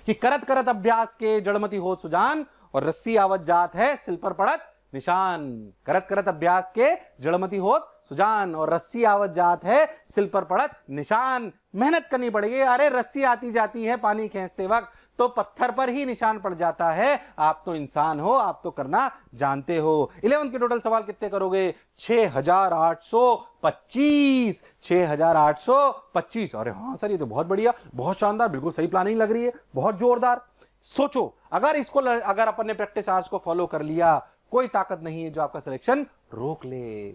कि करत करत अभ्यास के जड़मती होत सुजान, और रस्सी आवत जात है सिल पर पड़त निशान। करत करत अभ्यास के जड़मती होत सुजान, और रस्सी आवत जात है सिल पर पड़त निशान। मेहनत करनी पड़ेगी। अरे रस्सी आती जाती है पानी खींचते वक्त, तो पत्थर पर ही निशान पड़ जाता है। आप तो इंसान हो, आप तो करना जानते हो। 11th के टोटल सवाल कितने करोगे? 6825। 6825। अरे हाँ सर, ये तो बहुत बढ़िया, बहुत शानदार, बिल्कुल सही प्लानिंग लग रही है, बहुत जोरदार। सोचो, अगर अपन ने प्रैक्टिस आवर्स को फॉलो कर लिया, कोई ताकत नहीं है जो आपका सिलेक्शन रोक ले।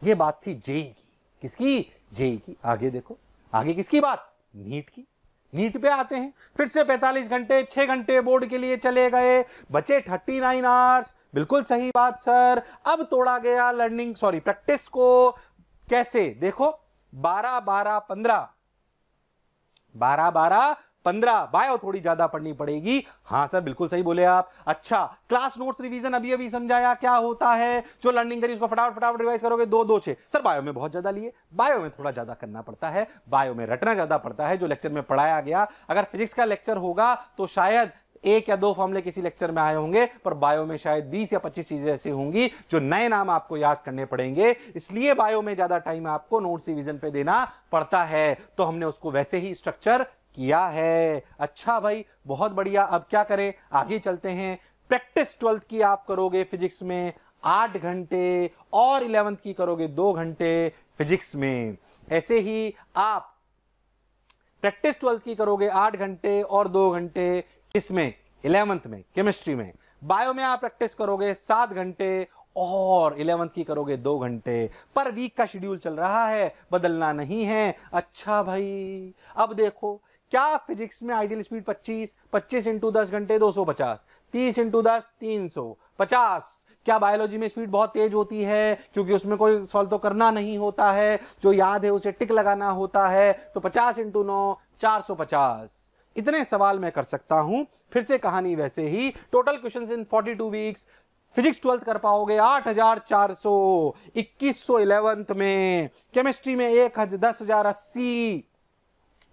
ये बात थी जेई की। किसकी? जेई की। आगे देखो, आगे किसकी बात? नीट की। नीट पे आते हैं। फिर से 45 घंटे, 6 घंटे बोर्ड के लिए चले गए, बचे 39 आवर्स। बिल्कुल सही बात सर। अब तोड़ा गया प्रैक्टिस को। कैसे? देखो, 12-12-15, 12-12-15। बायो थोड़ी ज्यादा पढ़नी पड़ेगी। हाँ सर, बिल्कुल सही बोले आप। अच्छा, क्लास नोट्स रिवीजन अभी समझाया क्या होता है। जो लर्निंग करी उसको फटाफट रिवाइज करोगे। 2-2-6। सर बायो में बहुत ज्यादा लिए, बायो में थोड़ा ज्यादा करना पड़ता है, बायो में रटना ज्यादा पड़ता है जो लेक्चर में पढ़ाया गया। अगर फिजिक्स का लेक्चर होगा तो शायद 1 या 2 फॉर्मूले किसी लेक्चर में आए होंगे, पर बायो में शायद 20 या 25 चीजें ऐसी होंगी जो नए नाम आपको याद करने पड़ेंगे। इसलिए बायो में ज्यादा टाइम आपको नोट्स रिवीजन पे देना पड़ता है। तो हमने उसको वैसे ही स्ट्रक्चर किया है। अच्छा भाई, बहुत बढ़िया। अब क्या करें? आगे चलते हैं। प्रैक्टिस 12th की आप करोगे फिजिक्स में 8 घंटे, और 11th की करोगे 2 घंटे फिजिक्स में। ऐसे ही आप प्रैक्टिस 12th की करोगे 8 घंटे और 2 घंटे, इसमें 11th में केमिस्ट्री में। बायो में आप प्रैक्टिस करोगे 7 घंटे और 11th की करोगे 2 घंटे। पर वीक का शेड्यूल चल रहा है, बदलना नहीं है। अच्छा भाई, अब देखो क्या फिजिक्स में आइडियल स्पीड 25, 25 इंटू 10 घंटे 250, 30 इंटू 10 350। क्या बायोलॉजी में स्पीड बहुत तेज होती है? क्योंकि उसमें कोई सॉल्व तो करना नहीं होता है, जो याद है उसे टिक लगाना होता है। तो 50 इंटू 9 450। इतने सवाल मैं कर सकता हूं। फिर से कहानी वैसे ही। Total questions in 42 weeks. Physics 12th कर पाओगे 8400, 2100 11th में, केमिस्ट्री में 10,080,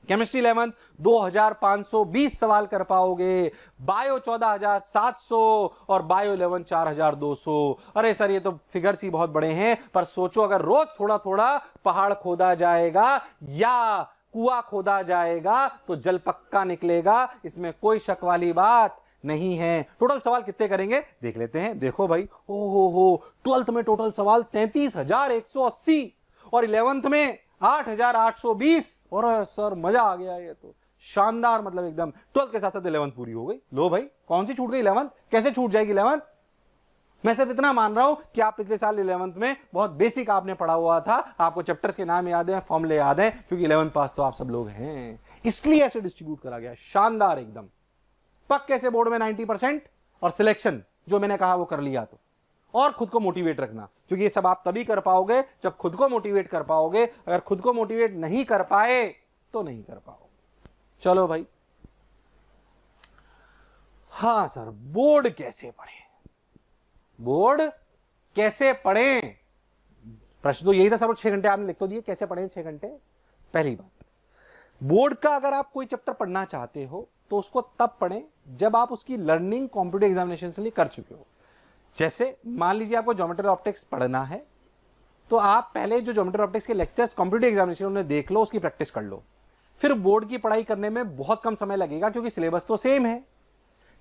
केमिस्ट्री 11th 2520 सवाल कर पाओगे, बायो 14,700 और बायो 11 4,200। अरे सर ये तो फिगर्स ही बहुत बड़े हैं, पर सोचो अगर रोज थोड़ा थोड़ा पहाड़ खोदा जाएगा या कुआं खोदा जाएगा तो जल पक्का निकलेगा, इसमें कोई शक वाली बात नहीं है। टोटल सवाल कितने करेंगे देख लेते हैं। देखो भाई, ओ हो 12th में टोटल सवाल 33,180 और 11th में 8,820। और सर मजा आ गया, ये तो शानदार, मतलब एकदम 12th के साथ साथ 11th पूरी हो गई। लो भाई, कौन सी छूट गई 11th? कैसे छूट जाएगी 11th? मैं सिर्फ इतना मान रहा हूं कि आप पिछले साल 11th में बहुत बेसिक आपने पढ़ा हुआ था, आपको चैप्टर्स के नाम याद है, फॉर्मूले याद है, क्योंकि 11th पास तो आप सब लोग हैं, इसलिए ऐसे डिस्ट्रीब्यूट करा गया। शानदार एकदम। पक्के से बोर्ड में 90% और सिलेक्शन जो मैंने कहा वो कर लिया। तो और खुद को मोटिवेट रखना, क्योंकि ये सब आप तभी कर पाओगे जब खुद को मोटिवेट कर पाओगे। अगर खुद को मोटिवेट नहीं कर पाए तो नहीं कर पाओगे। चलो भाई, हां सर, बोर्ड कैसे पढ़े? बोर्ड कैसे पढ़ें? प्रश्न तो यही था सर, 6 घंटे आपने लिख तो दिए, कैसे पढ़ें 6 घंटे? पहली बात, बोर्ड का अगर आप कोई चैप्टर पढ़ना चाहते हो तो उसको तब पढ़ें जब आप उसकी लर्निंग कॉम्पिटिटिव एग्जामिनेशन के लिए कर चुके हो। जैसे मान लीजिए आपको ज्योमेट्री ऑप्टिक्स पढ़ना है, तो आप पहले जो ज्योमेट्री ऑप्टिक्स के लेक्चर्स कॉम्पिटिटिव एग्जामिनेशन उन्हें देख लो, उसकी प्रैक्टिस कर लो। फिर बोर्ड की पढ़ाई करने में बहुत कम समय लगेगा, क्योंकि सिलेबस तो सेम है।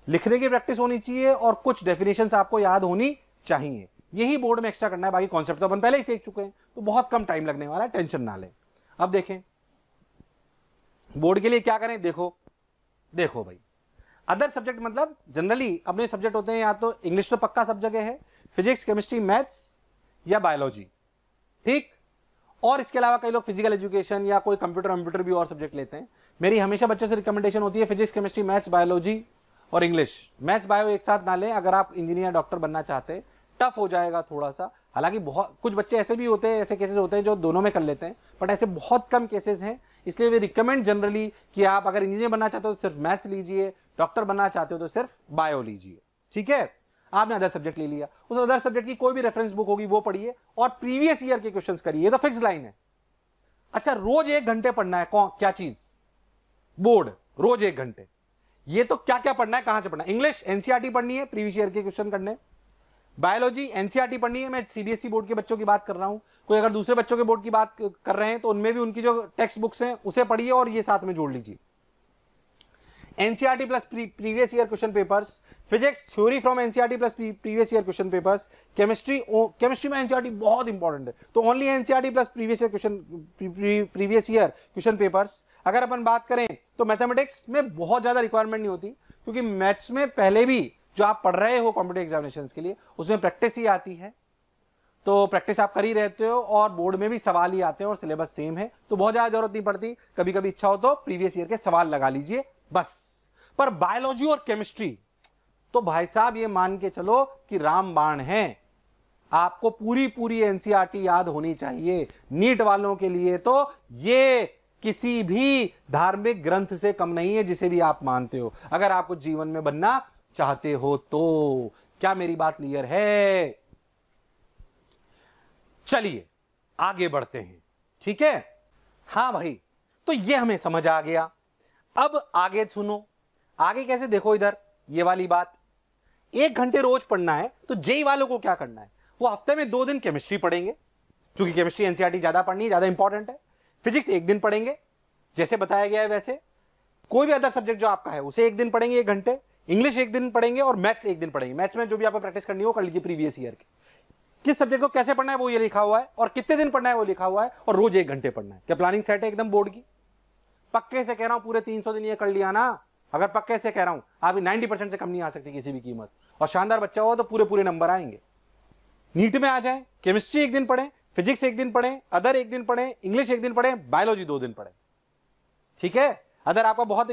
लिखने की प्रैक्टिस होनी चाहिए और कुछ डेफिनेशंस आपको याद होनी चाहिए। यही बोर्ड में एक्स्ट्रा करना है, बाकी कॉन्सेप्ट तो अपन पहले ही सीख चुके हैं, तो बहुत कम टाइम लगने वाला है, टेंशन ना लें। अब देखें बोर्ड के लिए क्या करें। देखो भाई, अदर सब्जेक्ट मतलब जनरली अपने सब्जेक्ट होते हैं, या तो इंग्लिश तो पक्का सब जगह है, फिजिक्स, केमिस्ट्री, मैथ्स या बायोलॉजी, ठीक। और इसके अलावा कई लोग फिजिकल एजुकेशन या कोई कंप्यूटर भी और सब्जेक्ट लेते हैं। मेरी हमेशा बच्चों से रिकमेंडेशन होती है फिजिक्स, केमिस्ट्री, मैथ्स, बायोलॉजी और इंग्लिश। मैथ्स बायो एक साथ ना लें अगर आप इंजीनियर डॉक्टर बनना चाहते हैं, टफ हो जाएगा थोड़ा सा। हालांकि बहुत कुछ बच्चे ऐसे भी होते हैं, ऐसे केसेस होते हैं जो दोनों में कर लेते हैं, बट ऐसे बहुत कम केसेस हैं। इसलिए वे रिकमेंड जनरली कि आप अगर इंजीनियर बनना चाहते हो तो सिर्फ मैथ्स लीजिए, डॉक्टर बनना चाहते हो तो सिर्फ बायो लीजिए, ठीक है। आपने अदर सब्जेक्ट ले लिया, उस अदर सब्जेक्ट की कोई भी रेफरेंस बुक होगी वो पढ़िए और प्रीवियस ईयर के क्वेश्चंस करिए, तो फिक्स लाइन है। अच्छा, रोज 1 घंटे पढ़ना है, क्या चीज? बोर्ड, रोज 1 घंटे। ये तो क्या क्या पढ़ना है, कहां से पढ़ना है? इंग्लिश एनसीईआरटी पढ़नी है, प्रीवियस ईयर के क्वेश्चन करने। बायोलॉजी एनसीईआरटी पढ़नी है, मैं सीबीएसई बोर्ड के बच्चों की बात कर रहा हूं। कोई अगर दूसरे बच्चों के बोर्ड की बात कर रहे हैं तो उनमें भी उनकी जो टेक्स्ट बुक्स हैं उसे पढ़िए और ये साथ में जोड़ लीजिए। NCERT plus previous year question papers, physics theory from NCERT plus previous year question papers, chemistry में एनसीईआरटी बहुत इंपॉर्टेंट है, तो only NCERT plus previous year question papers. अगर अपन बात करें तो मैथमेटिक्स में बहुत ज्यादा रिक्वायरमेंट नहीं होती, क्योंकि मैथ्स में पहले भी जो आप पढ़ रहे हो कॉम्पिटिटिव एग्जामिनेशंस के लिए उसमें प्रैक्टिस ही आती है, तो प्रैक्टिस आप कर ही रहते हो और बोर्ड में भी सवाल ही आते हैं और सिलेबस सेम है, तो बहुत ज्यादा जरूरत नहीं पड़ती। कभी कभी इच्छा हो तो प्रीवियस ईयर के सवाल लगा लीजिए बस। पर बायोलॉजी और केमिस्ट्री तो भाई साहब ये मान के चलो कि रामबाण है, आपको पूरी एनसीईआरटी याद होनी चाहिए। नीट वालों के लिए तो ये किसी भी धार्मिक ग्रंथ से कम नहीं है, जिसे भी आप मानते हो, अगर आप कुछ जीवन में बनना चाहते हो तो। क्या मेरी बात क्लियर है? चलिए आगे बढ़ते हैं, ठीक है। हां भाई, तो ये हमें समझ आ गया। अब आगे सुनो, आगे कैसे? देखो इधर ये वाली बात, 1 घंटे रोज पढ़ना है, तो जेई वालों को क्या करना है? वो हफ्ते में 2 दिन केमिस्ट्री पढ़ेंगे, क्योंकि केमिस्ट्री एनसीईआरटी ज्यादा पढ़नी है, ज्यादा इंपॉर्टेंट है। फिजिक्स 1 दिन पढ़ेंगे जैसे बताया गया है वैसे। कोई भी अदर सब्जेक्ट जो आपका है उसे 1 दिन पढ़ेंगे 1 घंटे, इंग्लिश 1 दिन पढ़ेंगे और मैथ्स 1 दिन पढ़ेंगे। मैथ्स में जो भी आपको प्रैक्टिस करनी हो कर लीजिए प्रीवियस ईयर की। किस सब्जेक्ट को कैसे पढ़ना है वो ये लिखा हुआ है, और कितने दिन पढ़ना है वो लिखा हुआ है, और रोज 1 घंटे पढ़ना है। क्या प्लानिंग सेट है एकदम बोर्ड की? पक्के से कह रहा हूं, पूरे 300 दिन ये कर लिया ना, अगर पक्के से कह रहा हूं, आपकी 90% से कम नहीं आ सकती किसी भी कीमत, और शानदार बच्चा हो तो पूरे नंबर आएंगे। नीट में आ जाएं, केमिस्ट्री एक दिन पढ़ें, फिजिक्स एक दिन पढ़ें, अदर एक दिन पढ़ें, इंग्लिश एक दिन पढ़ें, बायोलॉजी 2 दिन पढ़ें। ठीक है, अगर आपका बहुत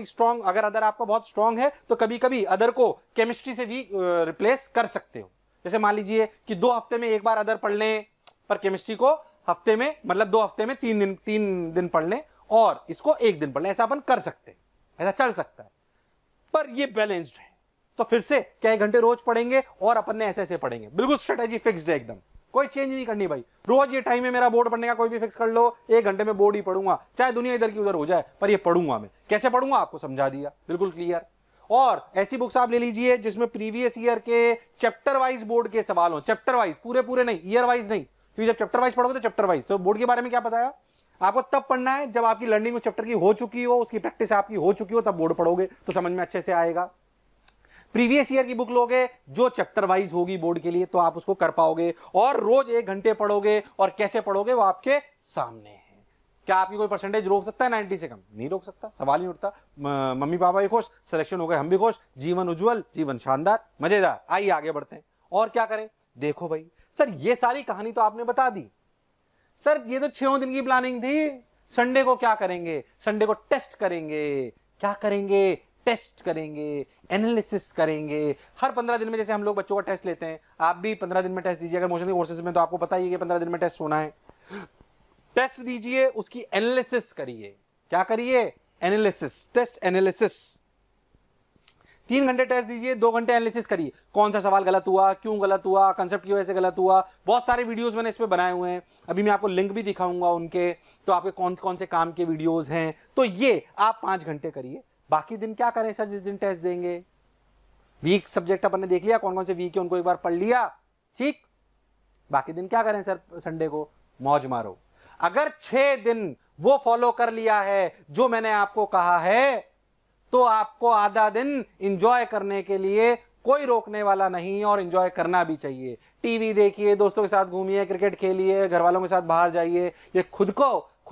स्ट्रांग है तो कभी कभी अदर को केमिस्ट्री से भी रिप्लेस कर सकते हो। जैसे मान लीजिए कि 2 हफ्ते में एक बार अदर पढ़ लें, पर केमिस्ट्री को हफ्ते में, मतलब 2 हफ्ते में 3 दिन पढ़ लें और इसको 1 दिन पढ़ लें। ऐसा अपन कर सकते हैं, ऐसा चल सकता है, पर ये बैलेंस्ड है। तो फिर से क्या 1 घंटे रोज पढ़ेंगे और अपन ने ऐसे पढ़ेंगे, बिल्कुल स्ट्रेटेजी फिक्स्ड है एकदम, कोई चेंज नहीं करनी भाई। रोज ये टाइम है मेरा बोर्ड पढ़ने का, कोई भी फिक्स कर लो, 1 घंटे में बोर्ड ही पढ़ूंगा, चाहे दुनिया इधर की उधर हो जाए, पर ये पढ़ूंगा मैं। कैसे पढ़ूंगा आपको समझा दिया, बिल्कुल क्लियर। और ऐसी बुक्स आप ले लीजिए जिसमें प्रीवियस ईयर के चैप्टर वाइज बोर्ड के सवाल हो, चैप्टर वाइज, पूरे नहीं, ईयर वाइज नहीं, क्योंकि जब चैप्टर वाइज पढ़ोगे तो चैप्टर वाइज, तो बोर्ड के बारे में क्या बताया आपको, तब पढ़ना है जब आपकी लर्निंग उस चैप्टर की हो चुकी हो, उसकी प्रैक्टिस आपकी हो चुकी हो, तब बोर्ड पढ़ोगे तो समझ में अच्छे से आएगा। प्रीवियस ईयर की बुक लोगे जो चैप्टर वाइज होगी बोर्ड के लिए, तो आप उसको कर पाओगे, और रोज 1 घंटे पढ़ोगे, और कैसे पढ़ोगे वो आपके सामने है। क्या आपकी कोई परसेंटेज रोक सकता है 90 से कम? नहीं रोक सकता, सवाल नहीं उठता। मम्मी पापा भी खुश, सिलेक्शन हो गए, हम भी खुश, जीवन उज्जवल, जीवन शानदार, मजेदार। आइए आगे बढ़ते हैं, और क्या करें। देखो भाई सर, ये सारी कहानी तो आपने बता दी सर, ये तो 6 दिन की प्लानिंग थी। संडे को क्या करेंगे? संडे को टेस्ट करेंगे। क्या करेंगे? टेस्ट करेंगे, एनालिसिस करेंगे। हर 15 दिन में जैसे हम लोग बच्चों का टेस्ट लेते हैं, आप भी 15 दिन में टेस्ट दीजिए। अगर मोशन कोर्सेज में तो आपको पता ही है कि 15 दिन में टेस्ट होना है। टेस्ट दीजिए, उसकी एनालिसिस करिए। क्या करिए? Analysis, test analysis. 3 घंटे टेस्ट दीजिए, 2 घंटे एनालिसिस करिए। कौन सा सवाल गलत हुआ, क्यों गलत हुआ, कंसेप्ट की वजह से गलत हुआ। बहुत सारे वीडियोस मैंने इस पे बनाए हुए हैं, अभी मैं आपको लिंक भी दिखाऊंगा उनके, तो आपके कौन कौन से काम के वीडियोस हैं। तो ये आप 5 घंटे करिए। बाकी दिन क्या करें सर, जिस दिन टेस्ट देंगे? वीक सब्जेक्ट अपन ने देख लिया, कौन कौन से वीक है उनको एक बार पढ़ लिया, ठीक। बाकी दिन क्या करें सर? संडे को मौज मारो। अगर 6 दिन वो फॉलो कर लिया है जो मैंने आपको कहा है, तो आपको आधा दिन एंजॉय करने के लिए कोई रोकने वाला नहीं, और एंजॉय करना भी चाहिए। टीवी देखिए, दोस्तों के साथ घूमिए, क्रिकेट खेलिए, घर वालों के साथ बाहर जाइए। ये खुद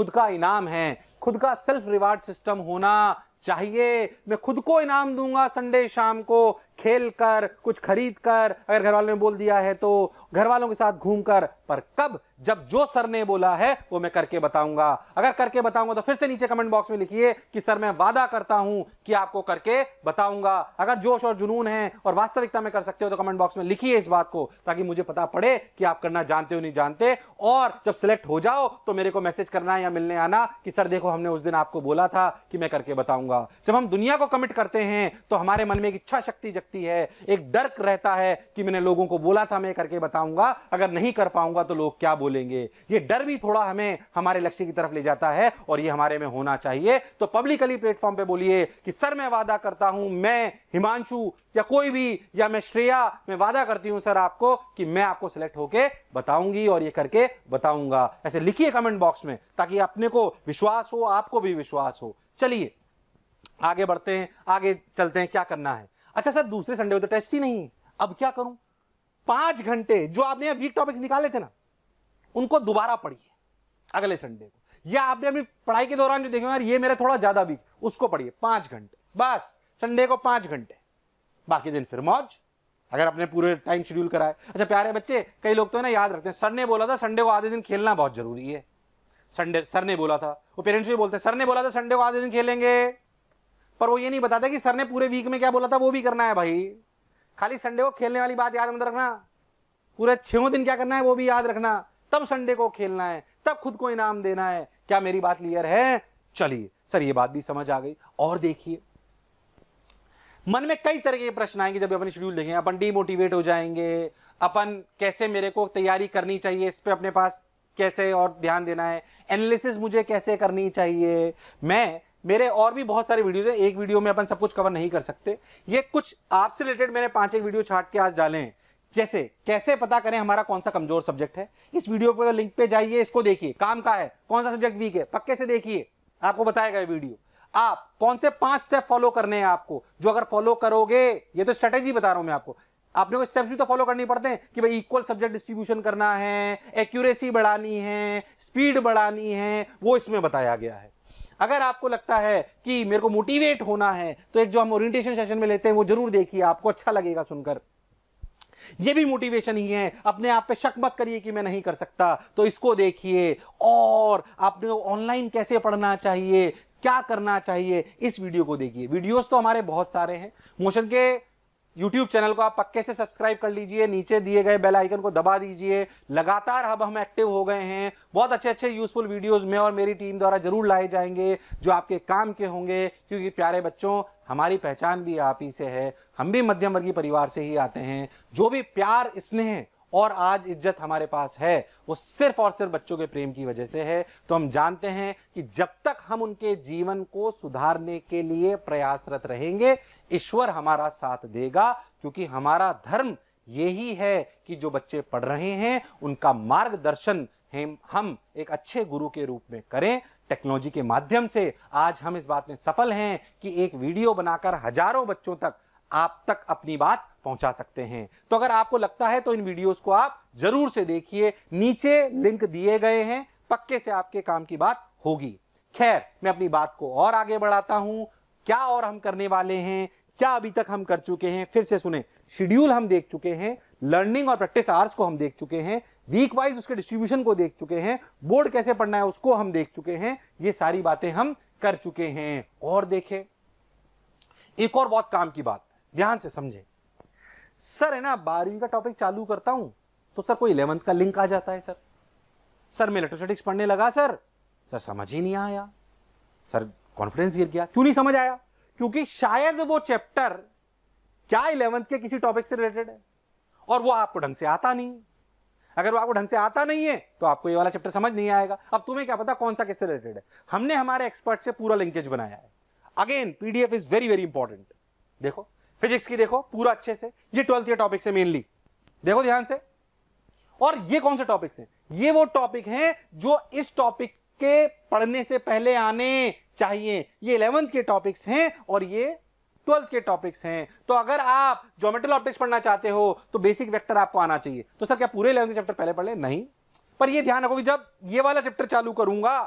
का इनाम है, खुद का सेल्फ रिवार्ड सिस्टम होना चाहिए। मैं खुद को इनाम दूंगा संडे शाम को, खेल कर, कुछ खरीद कर, अगर घर वालों ने बोल दिया है तो घर वालों के साथ घूमकर। पर कब? जब जो सर ने बोला है वो मैं करके बताऊंगा। अगर करके बताऊंगा तो फिर से नीचे कमेंट बॉक्स में लिखिए कि सर मैं वादा करता हूं कि आपको करके बताऊंगा। अगर जोश और जुनून है और वास्तविकता में कर सकते हो तो कमेंट बॉक्स में लिखिए इस बात को, ताकि मुझे पता पड़े कि आप करना जानते हो नहीं जानते। और जब सिलेक्ट हो जाओ तो मेरे को मैसेज करना या मिलने आना कि सर देखो हमने उस दिन आपको बोला था कि मैं करके बताऊंगा। जब हम दुनिया को कमिट करते हैं तो हमारे मन में एक इच्छा शक्ति जगती है, एक डर रहता है कि मैंने लोगों को बोला था मैं करके बताऊंगा, अगर नहीं कर पाऊंगा तो लोग क्या बोलेंगे। ये डर भी थोड़ा हमें हमारे लक्ष्य की तरफ ले जाता है, और ये हमारे में होना चाहिए। तो पब्लिकली प्लेटफॉर्म पे बोलिए कि सर मैं वादा करता हूं, मैं हिमांशु या कोई भी, या मैं श्रेया, मैं वादा करती हूं सर आपको कि मैं आपको सिलेक्ट होके बताऊंगी और ये करके बताऊंगा। ऐसे लिखिए कमेंट बॉक्स में, ताकि अपने को विश्वास हो, आपको भी विश्वास हो। चलिए आगे बढ़ते हैं, आगे चलते हैं, क्या करना है। अच्छा सर दूसरे संडे को तो टेस्ट ही नहीं है, अब क्या करूं? 5 घंटे जो आपने यहां वीक टॉपिक्स निकाले थे ना, उनको दोबारा पढ़िए अगले संडे को, या आपने अपनी पढ़ाई के दौरान जो देखे यार ये मेरा थोड़ा ज्यादा वीक, उसको पढ़िए 5 घंटे बस। संडे को 5 घंटे, बाकी दिन फिर मौज, अगर आपने पूरे टाइम शेड्यूल कराए। अच्छा प्यारे बच्चे, कई लोग तो है ना याद रखते हैं, सर ने बोला था संडे को आधे दिन खेलना बहुत जरूरी है। संडे सर ने बोला था, वो पेरेंट्स भी बोलते हैं सर ने बोला था संडे को आधे दिन खेलेंगे, पर वो ये नहीं बताता कि सर ने पूरे वीक में क्या बोला था वो भी करना है भाई। खाली संडे को खेलने वाली बात याद मत रखना, पूरे 6 दिन क्या करना है वो भी याद रखना। तब संडे को खेलना है, तब खुद को इनाम देना है। क्या मेरी बात क्लियर है? चलिए सर ये बात भी समझ आ गई। और देखिए मन में कई तरह के प्रश्न आएंगे जब अपन शेड्यूल देखेंगे। अपन डीमोटिवेट हो जाएंगे, अपन कैसे मेरे को तैयारी करनी चाहिए इस पे अपने पास कैसे और ध्यान देना है, एनालिसिस मुझे कैसे करनी चाहिए। मेरे और भी बहुत सारे वीडियोस हैं, एक वीडियो में अपन सब कुछ कवर नहीं कर सकते। ये कुछ आपसे रिलेटेड मैंने 5-1 वीडियो छाट के आज डाले हैं, जैसे कैसे पता करें हमारा कौन सा कमजोर सब्जेक्ट है। इस वीडियो पर लिंक पे जाइए, इसको देखिए, काम का है, कौन सा सब्जेक्ट वीक है पक्के से देखिए, आपको बताएगा ये वीडियो। आप कौन से 5 स्टेप फॉलो करने हैं आपको, जो अगर फॉलो करोगे, ये तो स्ट्रेटेजी बता रहा हूं मैं आपको, आपने को स्टेप्स भी तो फॉलो करनी पड़ते हैं कि भाई इक्वल सब्जेक्ट डिस्ट्रीब्यूशन करना है, एक्यूरेसी बढ़ानी है, स्पीड बढ़ानी है, वो इसमें बताया गया है। अगर आपको लगता है कि मेरे को मोटिवेट होना है तो एक जो हम ओरिएंटेशन सेशन में लेते हैं वो जरूर देखिए, आपको अच्छा लगेगा सुनकर। ये भी मोटिवेशन ही है। अपने आप पे शक मत करिए कि मैं नहीं कर सकता, तो इसको देखिए। और आपने ऑनलाइन कैसे पढ़ना चाहिए, क्या करना चाहिए, इस वीडियो को देखिए। वीडियोस तो हमारे बहुत सारे हैं। मोशन के YouTube चैनल को आप पक्के से सब्सक्राइब कर लीजिए, नीचे दिए गए बेल आइकन को दबा दीजिए। लगातार अब हम एक्टिव हो गए हैं। बहुत अच्छे अच्छे यूजफुल वीडियोस में और मेरी टीम द्वारा जरूर लाए जाएंगे जो आपके काम के होंगे, क्योंकि प्यारे बच्चों, हमारी पहचान भी आप ही से है। हम भी मध्यम वर्गीय परिवार से ही आते हैं। जो भी प्यार, स्नेह और आज इज्जत हमारे पास है, वो सिर्फ और सिर्फ बच्चों के प्रेम की वजह से है। तो हम जानते हैं कि जब तक हम उनके जीवन को सुधारने के लिए प्रयासरत रहेंगे, ईश्वर हमारा साथ देगा, क्योंकि हमारा धर्म यही है कि जो बच्चे पढ़ रहे हैं उनका मार्गदर्शन हम एक अच्छे गुरु के रूप में करें। टेक्नोलॉजी के माध्यम से आज हम इस बात में सफल हैं कि एक वीडियो बनाकर हजारों बच्चों तक आप तक अपनी बात पहुंचा सकते हैं। तो अगर आपको लगता है तो इन वीडियोस को आप जरूर से देखिए, नीचे लिंक दिए गए हैं, पक्के से आपके काम की बात होगी। खैर, मैं अपनी बात को और आगे बढ़ाता हूं। क्या और हम करने वाले हैं, क्या अभी तक हम कर चुके हैं, फिर से सुने। शेड्यूल हम देख चुके हैं, लर्निंग और प्रैक्टिस आवर्स को हम देख चुके हैं, वीक वाइज उसके डिस्ट्रीब्यूशन को देख चुके हैं, बोर्ड कैसे पढ़ना है उसको हम देख चुके हैं। ये सारी बातें हम कर चुके हैं। और देखें, एक और बहुत काम की बात, ध्यान से समझें। सर है ना, 12वीं का टॉपिक चालू करता हूं तो सर कोई 11th का लिंक आ जाता है। सर मैं इलेक्ट्रोस्टैटिक्स पढ़ने लगा, सर समझ ही नहीं आया, सर कॉन्फिडेंस गिर गया। क्यों नहीं समझ आया? क्योंकि शायद वो चैप्टर क्या 11th के किसी टॉपिक से रिलेटेड है और वो आपको ढंग से आता नहीं। अगर वो आपको ढंग से आता नहीं है तो आपको ये वाला चैप्टर समझ नहीं आएगा। अब तुम्हें क्या पता कौन सा किससे रिलेटेड है? हमने हमारे एक्सपर्ट से पूरा लिंकेज बनाया है। Again, PDF is very very important. देखो, फिजिक्स की देखो पूरा अच्छे से, ये 12th के टॉपिक से मेनली देखो ध्यान से। और ये कौन से टॉपिक्स हैं? ये वो टॉपिक हैं जो इस टॉपिक के पढ़ने से पहले आने चाहिए। ये 11th के टॉपिक्स हैं और ये 12th के टॉपिक्स हैं। तो अगर आप ज्योमेट्रिकल ऑप्टिक्स पढ़ना चाहते हो तो बेसिक वेक्टर आपको आना चाहिए। तो सर क्या पूरे 11th चैप्टर पहले पढ़ ले? नहीं, पर ये ध्यान रखो कि जब ये वाला चैप्टर चालू करूंगा,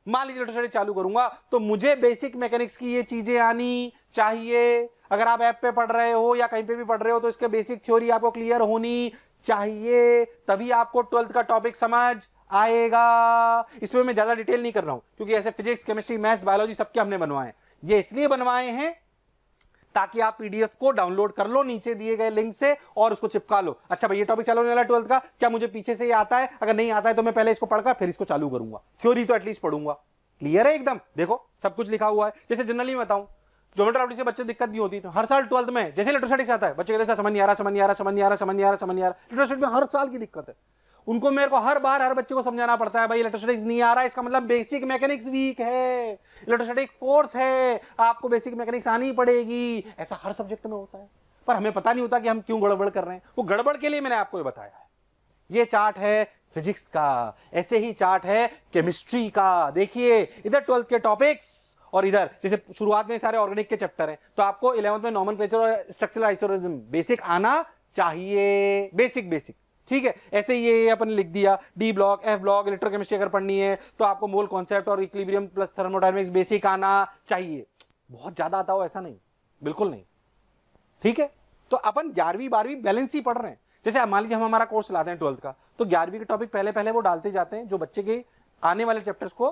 मान लीजिए इलेक्ट्रोस्टैटिक्स चालू करूंगा, तो मुझे बेसिक मैकेनिक्स की ये चीजें आनी चाहिए। अगर आप ऐप पे पढ़ रहे हो या कहीं पे भी पढ़ रहे हो तो इसके बेसिक थ्योरी आपको क्लियर होनी चाहिए, तभी आपको 12th का टॉपिक समझ आएगा। इसमें मैं ज्यादा डिटेल नहीं कर रहा हूं, क्योंकि ऐसे फिजिक्स, केमिस्ट्री, मैथ्स, बायोलॉजी सबके हमने बनवाए। ये इसलिए बनवाए हैं ताकि आप पीडीएफ को डाउनलोड कर लो नीचे दिए गए लिंक से और उसको चिपका लो। अच्छा भाई, ये टॉपिक चालू होने वाला 12th का, क्या मुझे पीछे से ये आता है? अगर नहीं आता है तो मैं पहले इसको पढ़कर फिर इसको चालू करूंगा, थ्योरी तो एटलीस्ट पढ़ूंगा। क्लियर है एकदम? देखो सब कुछ लिखा हुआ है। जैसे जनरली मैं बताऊं, ज्योमेट्री ऑप्टिक्स से बच्चे दिक्कत नहीं होती। तो हर साल 12th में जैसे इलेक्ट्रोस्टैटिक्स आता है, बच्चे कहते हैं समझ नहीं आ रहा, समझ नहीं आ रहा, समझ नहीं आ रहा, समझ नहीं आ रहा, समझ नहीं आ रहा। इलेक्ट्रोस्टैटिक्स में हर साल की दिक्कत है उनको। मेरे को हर बार हर बच्चे को समझाना पड़ता है, भाई इलेक्ट्रोस्टैटिक्स नहीं आ रहा है इसका मतलब बेसिक मैकेनिक्स वीक है, इलेक्ट्रोस्टैटिक फोर्स है, आपको बेसिक मैकेनिक्स आनी पड़ेगी। ऐसा हर सब्जेक्ट में होता है, पर हमें पता नहीं होता कि हम क्यों गड़बड़ कर रहे हैं। वो गड़बड़ के लिए मैंने आपको ये बताया है। ये चार्ट है फिजिक्स का, ऐसे ही चार्ट है केमिस्ट्री का। देखिए इधर 12th के टॉपिक्स और इधर जैसे शुरुआत में सारे ऑर्गेनिक के चैप्टर हैं, तो आपको 11th में नॉमेनक्लेचर और स्ट्रक्चरल आइसोटोपिज्म बेसिक आना चाहिए, बेसिक बेसिक। ठीक है, ऐसे ही ये अपन लिख दिया, D block, F block, electrochemistry अगर पढ़नी है तो आपको मोल कॉन्सेप्ट और इक्विलिब्रियम प्लस थर्मोडायनेमिक्स बेसिक आना चाहिए। बहुत ज्यादा आता हो ऐसा नहीं, बिल्कुल नहीं। ठीक है, तो अपन 11वीं 12वीं बैलेंस ही पढ़ रहे हैं। जैसे मान लीजिए हम हमारा कोर्स चलाते हैं 12th का, तो 11वीं के टॉपिक पहले पहले वो डालते जाते हैं जो बच्चे के आने वाले चैप्टर्स को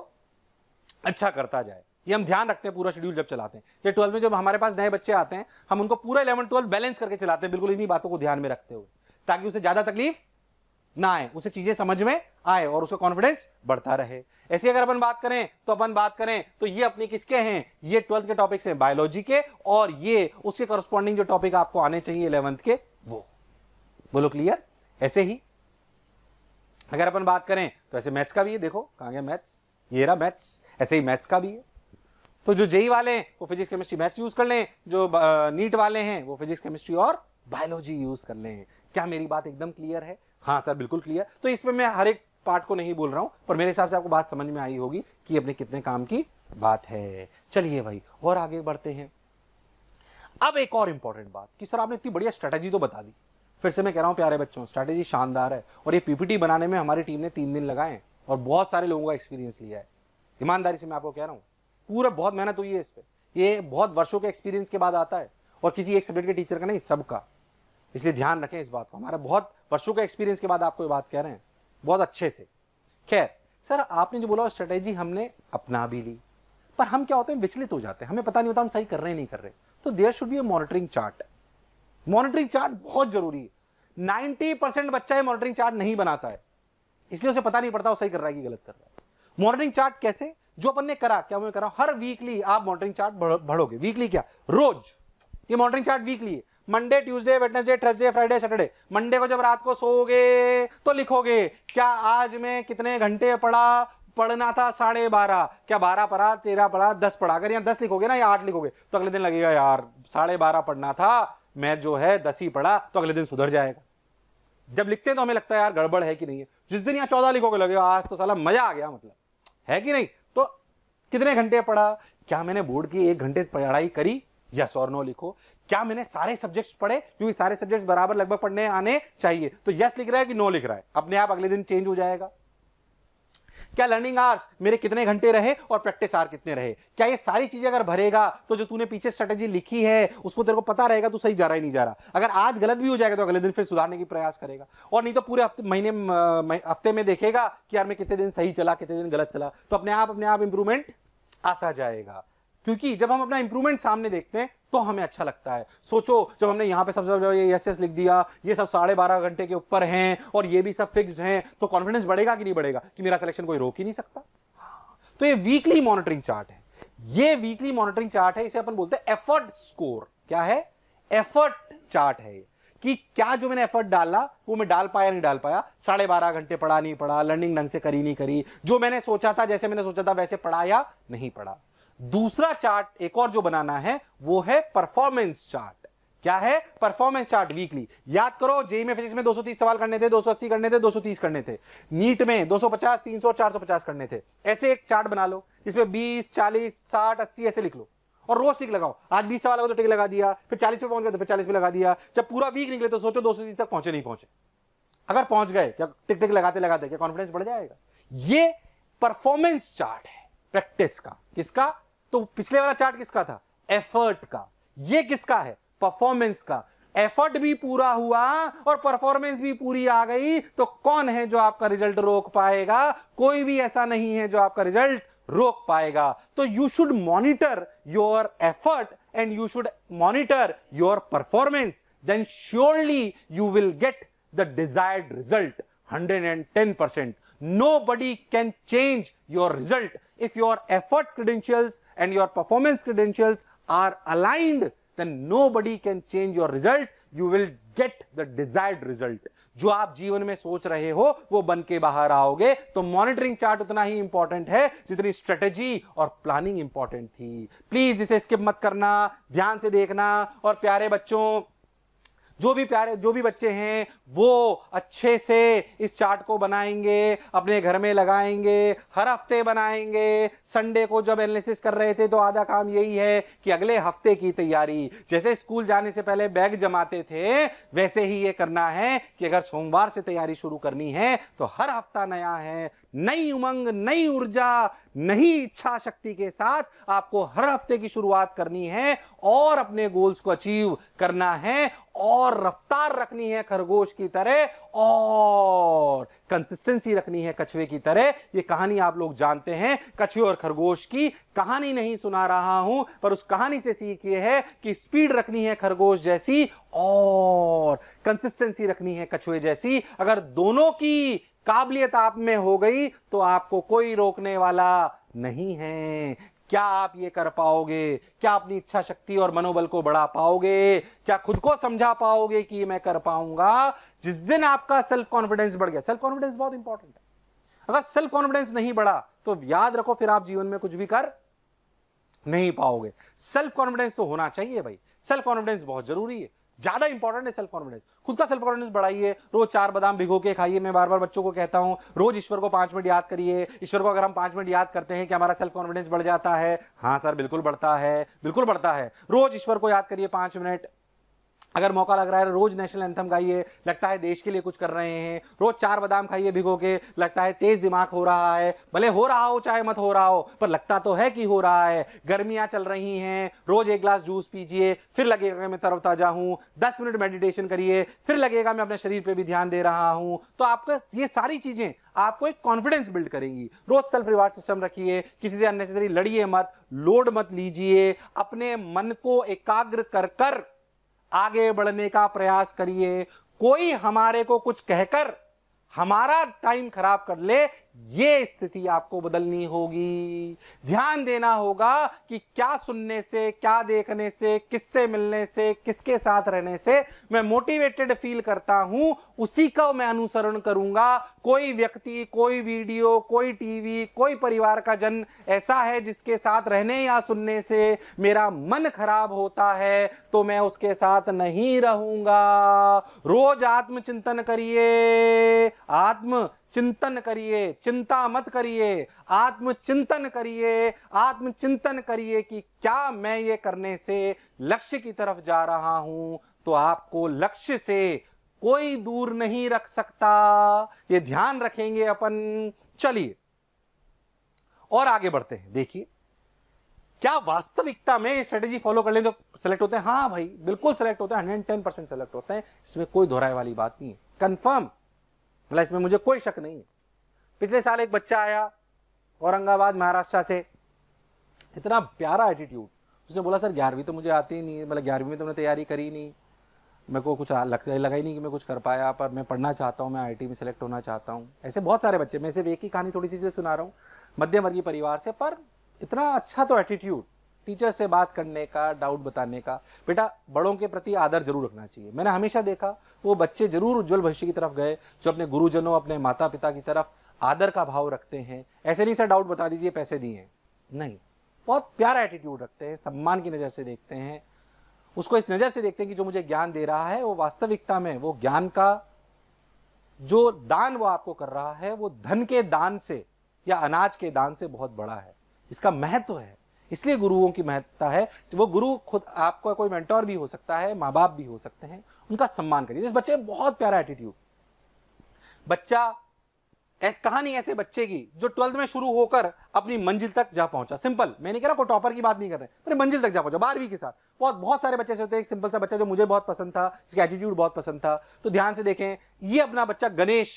अच्छा करता जाए। ये हम ध्यान रखते हैं पूरा शेड्यूल जब चलाते हैं। ये 12th में जब हमारे पास नए बच्चे आते हैं, हम उनको पूरा 11 12 बैलेंस करके चलाते हैं, बिल्कुल इन्हीं बातों को ध्यान में रखते हुए, ताकि उसे ज्यादा तकलीफ ना आए, उसे चीजें समझ में आए और उसका कॉन्फिडेंस बढ़ता रहे। ऐसी अगर अपन बात करें तो ये अपने किसके हैं? ये 12th के टॉपिक्स हैं बायोलॉजी के, और ये उसके करस्पॉन्डिंग जो टॉपिक आपको आने चाहिए 11th के, वो। बोलो क्लियर? ऐसे ही अगर अपन बात करें तो ऐसे मैथ्स का भी है। देखो कहां गया मैथ्स, ये रहा मैथ्स। ऐसे ही मैथ्स का भी है। तो जो जेई वाले हैं वो फिजिक्स केमिस्ट्री मैथ्स यूज कर लें, जो नीट वाले हैं वो फिजिक्स केमिस्ट्री और बायोलॉजी यूज कर लें। क्या मेरी बात एकदम क्लियर है? हाँ सर बिल्कुल क्लियर। तो इसमें मैं हर एक पार्ट को नहीं बोल रहा हूं, पर मेरे हिसाब से आपको बात समझ में आई होगी कि अपने कितने काम की बात है। चलिए भाई और आगे बढ़ते हैं। अब एक और इंपॉर्टेंट बात कि सर आपने इतनी बढ़िया स्ट्रेटेजी तो बता दी। फिर से मैं कह रहा हूं प्यारे बच्चों, स्ट्रेटेजी शानदार है और ये पीपीटी बनाने में हमारी टीम ने 3 दिन लगाए और बहुत सारे लोगों का एक्सपीरियंस लिया है। ईमानदारी से मैं आपको कह रहा हूं, पूरा बहुत मेहनत हुई है इस पे। ये बहुत वर्षों के एक्सपीरियंस के बाद आता है और किसी एक सब्जेक्ट के टीचर का नहीं, सबका। इसलिए ध्यान रखें इस बात को, हमारा बहुत वर्षों का एक्सपीरियंस के बाद आपको ये बात कह रहे हैं बहुत अच्छे से। खैर सर, आपने जो बोला स्ट्रेटेजी हमने अपना भी ली, पर हम क्या होते हैं, विचलित हो जाते हैं, हमें पता नहीं होता हम सही कर रहे हैं नहीं कर रहे। तो there should be a monitoring chart. Monitoring chart बहुत जरूरी है। 90% बच्चा ये मॉनिटरिंग चार्ट नहीं बनाता है, इसलिए उसे पता नहीं पड़ता वो सही कर रहा है कि गलत कर रहा है। मॉनिटरिंग चार्ट कैसे, जो अपन ने करा, क्या मैं कर रहा हूं, हर वीकली आप मॉनिटरिंग चार्ट भरोगे। वीकली क्या, रोज ये मॉनिटरिंग चार्ट वीकली है। Monday, Tuesday, Wednesday, Thursday, Friday, Saturday. Monday को जब रात को सोओगे तो लिखोगे क्या आज मैं कितने घंटे पढ़ना था, 12.5, क्या 12 पढ़ा, 13 पढ़ा, 10 पढ़ा। अगर यहाँ 10 लिखोगे ना या 8 लिखोगे तो अगले दिन लगेगा यार 12.5 पढ़ना था, मैं जो है 10 ही पढ़ा, तो अगले दिन सुधर जाएगा। जब लिखते हैं तो हमें लगता है यार गड़बड़ है कि नहीं है। जिस दिन यहाँ 14 लिखोगे लगेगा आज तो साला मजा आ गया, मतलब है कि नहीं। तो कितने घंटे पढ़ा, क्या मैंने बोर्ड की 1 घंटे पढ़ाई करी, यस और नो लिखो। क्या मैंने सारे सब्जेक्ट्स पढ़े, क्योंकि सारे सब्जेक्ट्स बराबर लगभग पढ़ने आने चाहिए, तो यस लिख रहा है कि नो लिख रहा है, अपने आप अगले दिन चेंज हो जाएगा। क्या लर्निंग आवर्स मेरे कितने घंटे रहे और प्रैक्टिस आवर कितने रहे, क्या ये सारी चीजें अगर भरेगा तो जो तूने पीछे स्ट्रेटेजी लिखी है उसको तेरे को पता रहेगा तू सही जा रहा है नहीं जा रहा। अगर आज गलत भी हो जाएगा तो अगले दिन फिर सुधारने की प्रयास करेगा, और नहीं तो पूरे हफ्ते में देखेगा कि यार मैं कितने दिन सही चला कितने दिन गलत चला, तो अपने आप इंप्रूवमेंट आता जाएगा। क्योंकि जब हम अपना इंप्रूवमेंट सामने देखते हैं तो हमें अच्छा लगता है। सोचो जब हमने यहां पे सबसे ये यस लिख दिया, ये सब 12.5 घंटे के ऊपर हैं और ये भी सब फिक्स्ड हैं, तो कॉन्फिडेंस बढ़ेगा कि नहीं बढ़ेगा कि मेरा सिलेक्शन कोई रोक ही नहीं सकता। तो ये वीकली मॉनिटरिंग चार्ट है, ये वीकली मॉनिटरिंग चार्ट है, इसे अपन बोलते हैं एफर्ट स्कोर। क्या है, एफर्ट चार्ट है कि क्या जो मैंने एफर्ट डाला वो मैं डाल पाया नहीं डाल पाया, 12.5 घंटे पढ़ा नहीं पढ़ा, लर्निंग ढंग से करी नहीं करी, जो मैंने सोचा था जैसे मैंने सोचा था वैसे पढ़ा या नहीं पढ़ा। दूसरा चार्ट एक और जो बनाना है वो है परफॉर्मेंस चार्ट। क्या है, परफॉर्मेंस चार्ट वीकली। याद करो जेईई में फिजिक्स में 230 सवाल करने थे, 280 करने थे, 230 करने थे। नीट में 250, 300, 450 करने थे। ऐसे एक चार्ट बना लो जिसमें 20, 40, 60, 80 ऐसे लिख लो और रोज टिक लगाओ। आज 20 सवाल हो तो टिक लगा दिया, फिर 40 पे पहुंच गए तो फिर 40 पे लगा दिया। जब पूरा वीक निकले तो सोचो 230 तक पहुंचे नहीं पहुंचे। अगर पहुंच गए क्या टिक टिक लगाते लगाते क्या कॉन्फिडेंस बढ़ जाएगा। ये परफॉर्मेंस चार्ट है प्रैक्टिस का। किसका, तो पिछले वाला चार्ट किसका था, एफर्ट का। ये किसका है, परफॉर्मेंस का। एफर्ट भी पूरा हुआ और परफॉर्मेंस भी पूरी आ गई तो कौन है जो आपका रिजल्ट रोक पाएगा, कोई भी ऐसा नहीं है जो आपका रिजल्ट रोक पाएगा। तो you should monitor your effort and you should monitor your performance, then surely you will get the desired result 110%. Nobody can change your result. If your effort credentials and your performance credentials are aligned, then nobody can change your result. You will get the desired result. जो आप जीवन में सोच रहे हो वो बन के बाहर आओगे। तो मॉनिटरिंग चार्ट उतना ही इंपॉर्टेंट है जितनी स्ट्रेटेजी और प्लानिंग इंपॉर्टेंट थी। प्लीज इसे स्किप मत करना, ध्यान से देखना। और प्यारे बच्चों, जो भी बच्चे हैं वो अच्छे से इस चार्ट को बनाएंगे, अपने घर में लगाएंगे, हर हफ्ते बनाएंगे। संडे को जब एनालिसिस कर रहे थे तो आधा काम यही है कि अगले हफ्ते की तैयारी, जैसे स्कूल जाने से पहले बैग जमाते थे वैसे ही ये करना है कि अगर सोमवार से तैयारी शुरू करनी है तो हर हफ्ता नया है, नई उमंग, नई ऊर्जा, नई इच्छा शक्ति के साथ आपको हर हफ्ते की शुरुआत करनी है और अपने गोल्स को अचीव करना है और रफ्तार रखनी है खरगोश की तरह और कंसिस्टेंसी रखनी है कछुए की तरह। ये कहानी आप लोग जानते हैं, कछुए और खरगोश की कहानी नहीं सुना रहा हूं, पर उस कहानी से सीख ये है कि स्पीड रखनी है खरगोश जैसी और कंसिस्टेंसी रखनी है कछुए जैसी। अगर दोनों की काबिलियत आप में हो गई तो आपको कोई रोकने वाला नहीं है। क्या आप ये कर पाओगे? क्या अपनी इच्छा शक्ति और मनोबल को बढ़ा पाओगे? क्या खुद को समझा पाओगे कि मैं कर पाऊंगा? जिस दिन आपका सेल्फ कॉन्फिडेंस बढ़ गया, सेल्फ कॉन्फिडेंस बहुत इंपॉर्टेंट है, अगर सेल्फ कॉन्फिडेंस नहीं बढ़ा तो याद रखो फिर आप जीवन में कुछ भी कर नहीं पाओगे। सेल्फ कॉन्फिडेंस तो होना चाहिए भाई, सेल्फ कॉन्फिडेंस बहुत जरूरी है, ज्यादा इंपॉर्टेंट है सेल्फ कॉन्फिडेंस। खुद का सेल्फ कॉन्फिडेंस बढ़ाइए, रोज 4 बादाम भिगो के खाइए। मैं बार बार बच्चों को कहता हूं रोज ईश्वर को 5 मिनट याद करिए। ईश्वर को अगर हम 5 मिनट याद करते हैं कि हमारा सेल्फ कॉन्फिडेंस बढ़ जाता है? हाँ सर बिल्कुल बढ़ता है, बिल्कुल बढ़ता है। रोज ईश्वर को याद करिए 5 मिनट, अगर मौका लग रहा है रोज नेशनल एंथम गाइए, लगता है देश के लिए कुछ कर रहे हैं। रोज 4 बादाम खाइए भिगो के, लगता है तेज दिमाग हो रहा है। भले हो रहा हो चाहे मत हो रहा हो, पर लगता तो है कि हो रहा है। गर्मियां चल रही हैं, रोज 1 गिलास जूस पीजिए, फिर लगेगा कि मैं तरोताजा हूं। 10 मिनट मेडिटेशन करिए, फिर लगेगा मैं अपने शरीर पे भी ध्यान दे रहा हूं। तो आपका ये सारी चीजें आपको एक कॉन्फिडेंस बिल्ड करेंगी। रोज सेल्फ रिवार्ड सिस्टम रखिए, किसी से अननेसेसरी लड़िए मत, लोड मत लीजिए, अपने मन को एकाग्र कर कर आगे बढ़ने का प्रयास करिए। कोई हमारे को कुछ कहकर हमारा टाइम खराब कर ले, ये स्थिति आपको बदलनी होगी। ध्यान देना होगा कि क्या सुनने से, क्या देखने से, किससे मिलने से, किसके साथ रहने से मैं मोटिवेटेड फील करता हूं, उसी का मैं अनुसरण करूंगा। कोई व्यक्ति, कोई वीडियो, कोई टीवी, कोई परिवार का जन ऐसा है जिसके साथ रहने या सुनने से मेरा मन खराब होता है, तो मैं उसके साथ नहीं रहूंगा। रोज आत्मचिंतन करिए, चिंतन करिए, चिंता मत करिए, आत्मचिंतन करिए। आत्मचिंतन करिए कि क्या मैं ये करने से लक्ष्य की तरफ जा रहा हूं, तो आपको लक्ष्य से कोई दूर नहीं रख सकता। ये ध्यान रखेंगे अपन। चलिए और आगे बढ़ते हैं। देखिए, क्या वास्तविकता में स्ट्रेटेजी फॉलो कर ले तो सेलेक्ट होते हैं? हाँ भाई, बिल्कुल सेलेक्ट होते हैं, 110% सेलेक्ट होते हैं। इसमें कोई दोहराए वाली बात नहीं है, कंफर्म, मतलब इसमें मुझे कोई शक नहीं है। पिछले साल एक बच्चा आया औरंगाबाद महाराष्ट्र से, इतना प्यारा एटीट्यूड। उसने बोला सर 11वीं तो मुझे आती ही नहीं, मतलब 11वीं में तो मैंने तैयारी करी नहीं, मेरे को कुछ लगा ही नहीं कि मैं कुछ कर पाया, पर मैं पढ़ना चाहता हूँ, मैं आईटी में सेलेक्ट होना चाहता हूँ। ऐसे बहुत सारे बच्चे, मैं सिर्फ एक ही कहानी थोड़ी सी चीज़ें सुना रहा हूँ, मध्यम वर्गीय परिवार से, पर इतना अच्छा तो एटीट्यूड, टीचर से बात करने का, डाउट बताने का। बेटा, बड़ों के प्रति आदर जरूर रखना चाहिए। मैंने हमेशा देखा वो बच्चे जरूर उज्जवल भविष्य की तरफ गए जो अपने गुरुजनों, अपने माता पिता की तरफ आदर का भाव रखते हैं। ऐसे नहीं सर डाउट बता दीजिए पैसे दिए, नहीं, बहुत प्यारा एटीट्यूड रखते हैं, सम्मान की नज़र से देखते हैं उसको, इस नज़र से देखते हैं कि जो मुझे ज्ञान दे रहा है वो वास्तविकता में वो ज्ञान का जो दान वो आपको कर रहा है वो धन के दान से या अनाज के दान से बहुत बड़ा है। इसका महत्व है, इसलिए गुरुओं की महत्ता है। वो गुरु खुद आपका कोई मेंटोर भी हो सकता है, माँ बाप भी हो सकते हैं, उनका सम्मान करिए। इस बच्चे में बहुत प्यारा एटीट्यूड। बच्चा कहानी ऐसे बच्चे की जो 12th में शुरू होकर अपनी मंजिल तक जा पहुंचा। सिंपल, मैं नहीं कह रहा कोई टॉपर की बात नहीं कर रहे, पर मंजिल तक जा पहुंचा 12वीं के साथ। बहुत सारे बच्चे ऐसे होते हैं। एक सिंपल सा बच्चा जो मुझे बहुत पसंद था, जिसका एटीट्यूड बहुत पसंद था, तो ध्यान से देखें, ये अपना बच्चा गणेश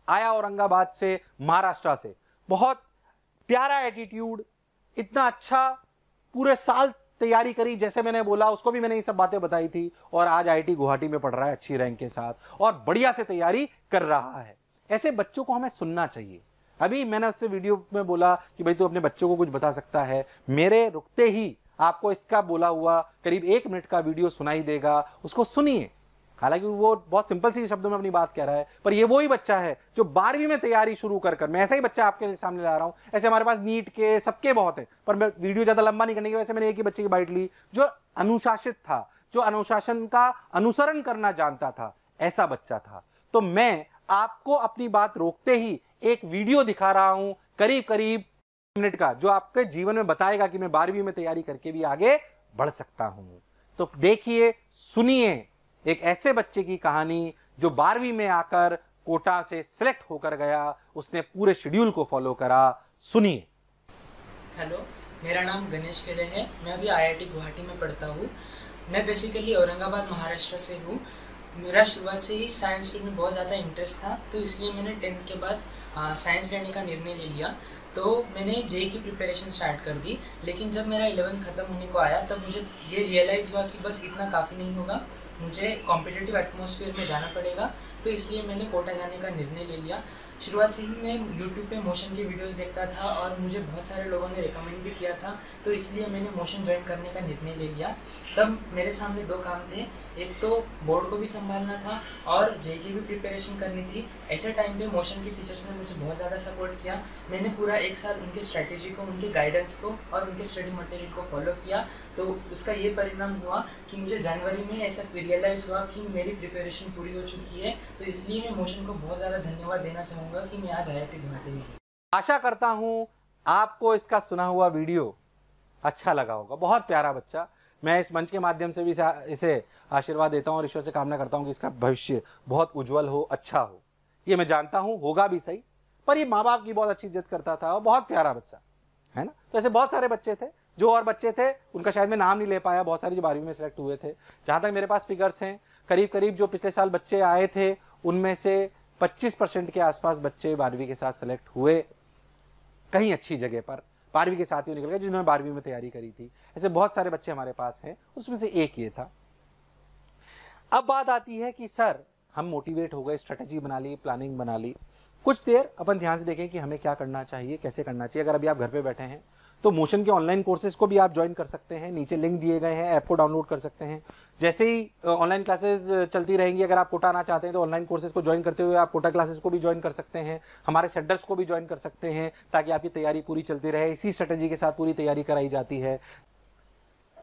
आया औरंगाबाद से, महाराष्ट्र से, बहुत प्यारा एटीट्यूड, इतना अच्छा, पूरे साल तैयारी करी, जैसे मैंने बोला उसको भी मैंने ये सब बातें बताई थी, और आज आईआईटी गुवाहाटी में पढ़ रहा है अच्छी रैंक के साथ और बढ़िया से तैयारी कर रहा है। ऐसे बच्चों को हमें सुनना चाहिए। अभी मैंने उससे वीडियो में बोला कि भाई तू अपने बच्चों को कुछ बता सकता है, मेरे रुकते ही आपको इसका बोला हुआ करीब 1 मिनट का वीडियो सुनाई देगा, उसको सुनिए। हालांकि वो बहुत सिंपल सी शब्दों में अपनी बात कह रहा है, पर ये वही बच्चा है जो 12वीं में तैयारी शुरू कर मैं ऐसा ही बच्चा आपके सामने ला रहा हूं। ऐसे हमारे पास नीट के सबके बहुत है, पर मैं वीडियो ज्यादा लंबा नहीं करने की वजह से मैंने एक ही बच्चे की बाइट ली जो अनुशासित था, जो अनुशासन का अनुसरण करना जानता था, ऐसा बच्चा था। तो मैं आपको अपनी बात रोकते ही एक वीडियो दिखा रहा हूं करीब मिनट का, जो आपके जीवन में बताएगा कि मैं 12वीं में तैयारी करके भी आगे बढ़ सकता हूं। तो देखिए, सुनिए एक ऐसे बच्चे की कहानी जो 12वीं में आकर कोटा से सिलेक्ट होकर गया, उसने पूरे शेड्यूल को फॉलो करा। सुनिए। हेलो, मेरा नाम गणेश केले है। मैं अभी आईआईटी गुवाहाटी में पढ़ता हूँ। मैं बेसिकली औरंगाबाद महाराष्ट्र से हूँ। मेरा शुरुआत से ही साइंस फील्ड में बहुत ज़्यादा इंटरेस्ट था, तो इसलिए मैंने 10th के बाद साइंस लेने का निर्णय ले लिया। तो मैंने जेईई की प्रिपरेशन स्टार्ट कर दी, लेकिन जब मेरा 11th ख़त्म होने को आया तब मुझे ये रियलाइज़ हुआ कि बस इतना काफ़ी नहीं होगा, मुझे कॉम्पिटिटिव एटमॉस्फेयर में जाना पड़ेगा। तो इसलिए मैंने कोटा जाने का निर्णय ले लिया। शुरुआत से ही मैं यूट्यूब पे मोशन के वीडियोस देखता था और मुझे बहुत सारे लोगों ने रिकमेंड भी किया था, तो इसलिए मैंने मोशन ज्वाइन करने का निर्णय ले लिया। तब मेरे सामने 2 काम थे, एक तो बोर्ड को भी संभालना था और जेईई की भी प्रिपरेशन करनी थी। ऐसे टाइम पे मोशन के टीचर्स ने मुझे बहुत ज़्यादा सपोर्ट किया। मैंने पूरा 1 साल उनके स्ट्रैटेजी को, उनके गाइडेंस को और उनके स्टडी मटेरियल को फॉलो किया। तो उसका ये परिणाम हुआ कि मुझे जनवरी में ऐसा रियलाइज़ हुआ कि मेरी प्रिपरेशन पूरी हो चुकी है। तो इसलिए मैं मोशन को बहुत ज़्यादा धन्यवाद देना चाहूँगा कि मैं आज आईआईटी गुवाहाटी में। आशा करता हूँ आपको इसका सुना हुआ वीडियो अच्छा लगा होगा। बहुत प्यारा बच्चा, मैं इस मंच के माध्यम से भी इसे आशीर्वाद देता हूँ और ईश्वर से कामना करता हूँ कि इसका भविष्य बहुत उज्जवल हो, अच्छा हो। ये मैं जानता हूँ होगा भी सही, पर ये माँ बाप की बहुत अच्छी इज्जत करता था और बहुत प्यारा बच्चा है ना। तो ऐसे बहुत सारे बच्चे थे, जो और बच्चे थे उनका शायद मैं नाम नहीं ले पाया, बहुत सारे जो 12वीं में सिलेक्ट हुए थे। जहाँ तक मेरे पास फिगर्स हैं, करीब करीब जो पिछले साल बच्चे आए थे उनमें से 25% के आसपास बच्चे 12वीं के साथ सेलेक्ट हुए कहीं अच्छी जगह पर। 12वीं के साथ ही निकल गए जिन्होंने 12वीं में तैयारी करी थी। ऐसे बहुत सारे बच्चे हमारे पास हैं, उसमें से एक ये था। अब बात आती है कि सर हम मोटिवेट हो गए, स्ट्रेटेजी बना ली, प्लानिंग बना ली, कुछ देर अपन ध्यान से देखें कि हमें क्या करना चाहिए, कैसे करना चाहिए। अगर अभी आप घर पे बैठे हैं तो मोशन के ऑनलाइन कोर्सेज को भी आप ज्वाइन कर सकते हैं, नीचे लिंक दिए गए हैं, ऐप को डाउनलोड कर सकते हैं। जैसे ही ऑनलाइन क्लासेस चलती रहेंगी, अगर आप कोटा आना चाहते हैं तो ऑनलाइन कोर्सेज को ज्वाइन करते हुए आप कोटा क्लासेस को भी ज्वाइन कर सकते हैं, हमारे सेंटर्स को भी ज्वाइन कर सकते हैं, ताकि आपकी तैयारी पूरी चलती रहे। इसी स्ट्रेटेजी के साथ पूरी तैयारी कराई जाती है।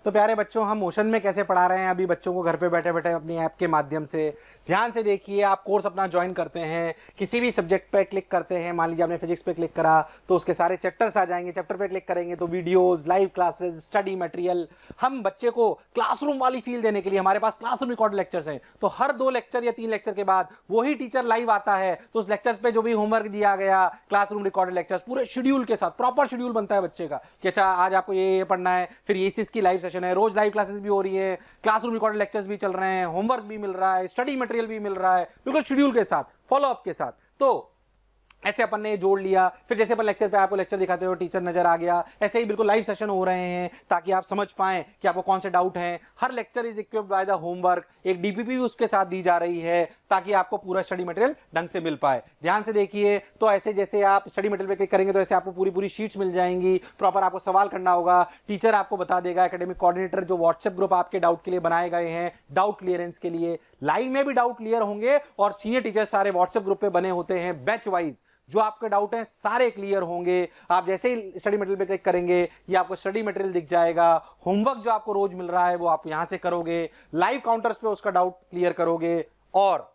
तो प्यारे बच्चों, हम मोशन में कैसे पढ़ा रहे हैं अभी बच्चों को घर पे बैठे बैठे अपनी ऐप के माध्यम से। ध्यान से देखिए, आप कोर्स अपना ज्वाइन करते हैं, किसी भी सब्जेक्ट पे क्लिक करते हैं, मान लीजिए आपने फिजिक्स पे क्लिक करा तो उसके सारे चैप्टर्स आ जाएंगे। चैप्टर पे क्लिक करेंगे तो videos, live classes, study material. हम बच्चे को क्लासरूम वाली फील देने के लिए हमारे पास क्लासरूम रिकॉर्ड लेक्चर्स हैं। तो हर 2 लेक्चर या 3 लेक्चर के बाद वही टीचर लाइव आता है, तो उस लेक्चर पे जो भी होमवर्क दिया गया, क्लासरूम रिकॉर्डेड लेक्चर्स पूरे शेड्यूल के साथ, प्रॉपर शेड्यूल बनता है बच्चे का कि अच्छा आज आपको ये पढ़ना है, फिर ये इसकी लाइव सेशन है, रोज लाइव क्लासेस भी हो रही है, क्लासरूम रिकॉर्डेड लेक्चर्स भी चल रहे हैं, होमवर्क भी मिल रहा है, स्टडी मटेरियल भी मिल रहा है, बिल्कुल शेड्यूल के साथ, फॉलो अप के साथ। तो ऐसे अपन ने जोड़ लिया। फिर जैसे अपन लेक्चर पे आपको लेक्चर दिखाते हो, टीचर नजर आ गया, ऐसे ही बिल्कुल लाइव सेशन हो रहे हैं ताकि आप समझ पाएं कि आपको कौन से डाउट हैं। हर lecture is equipped by the homework, एक डीपीपी भी उसके साथ दी जा रही है ताकि आपको पूरा स्टडी मटेरियल ढंग से मिल पाए। ध्यान से देखिए, तो ऐसे जैसे आप स्टडी मटेरियल पे क्लिक करेंगे तो ऐसे आपको पूरी पूरी शीट्स मिल जाएंगी। प्रॉपर आपको सवाल करना होगा, टीचर आपको बता देगा। एकेडमिक कोऑर्डिनेटर जो व्हाट्सएप ग्रुप आपके डाउट के लिए बनाए गए हैं, डाउट क्लियरेंस के लिए, लाइव में भी डाउट क्लियर होंगे और सीनियर टीचर सारे व्हाट्सएप ग्रुप पे बने होते हैं बैच वाइज। जो आपके डाउट हैं सारे क्लियर होंगे। आप जैसे ही स्टडी मटेरियल पे क्लिक करेंगे ये आपको स्टडी मटेरियल दिख जाएगा। होमवर्क जो आपको रोज मिल रहा है वो आप यहां से करोगे, लाइव काउंटर्स पे उसका डाउट क्लियर करोगे और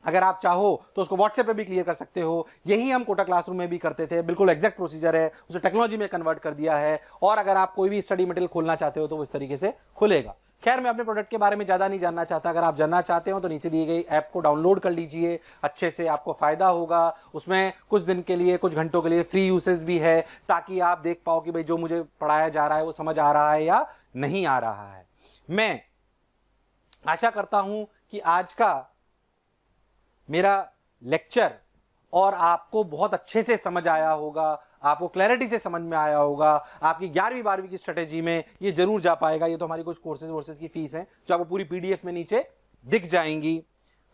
अगर आप चाहो तो उसको व्हाट्सएप पे भी क्लियर कर सकते हो। यही हम कोटा क्लासरूम में भी करते थे, बिल्कुल एग्जैक्ट प्रोसीजर है, उसे टेक्नोलॉजी में कन्वर्ट कर दिया है। और अगर आप कोई भी स्टडी मटेरियल खोलना चाहते हो तो वो इस तरीके से खुलेगा। खैर, मैं अपने प्रोडक्ट के बारे में ज्यादा नहीं जानना चाहता। अगर आप जानना चाहते हो तो नीचे दी गई ऐप को डाउनलोड कर लीजिए, अच्छे से आपको फायदा होगा। उसमें कुछ दिन के लिए, कुछ घंटों के लिए फ्री यूसेज भी है ताकि आप देख पाओ कि भाई जो मुझे पढ़ाया जा रहा है वो समझ आ रहा है या नहीं आ रहा है। मैं आशा करता हूं कि आज का मेरा लेक्चर और आपको बहुत अच्छे से समझ आया होगा, आपको क्लैरिटी से समझ में आया होगा। आपकी 11वीं 12वीं की स्ट्रेटेजी में ये जरूर जा पाएगा। ये तो हमारी कुछ कोर्सेज की फीस है जो आपको पूरी पीडीएफ में नीचे दिख जाएंगी।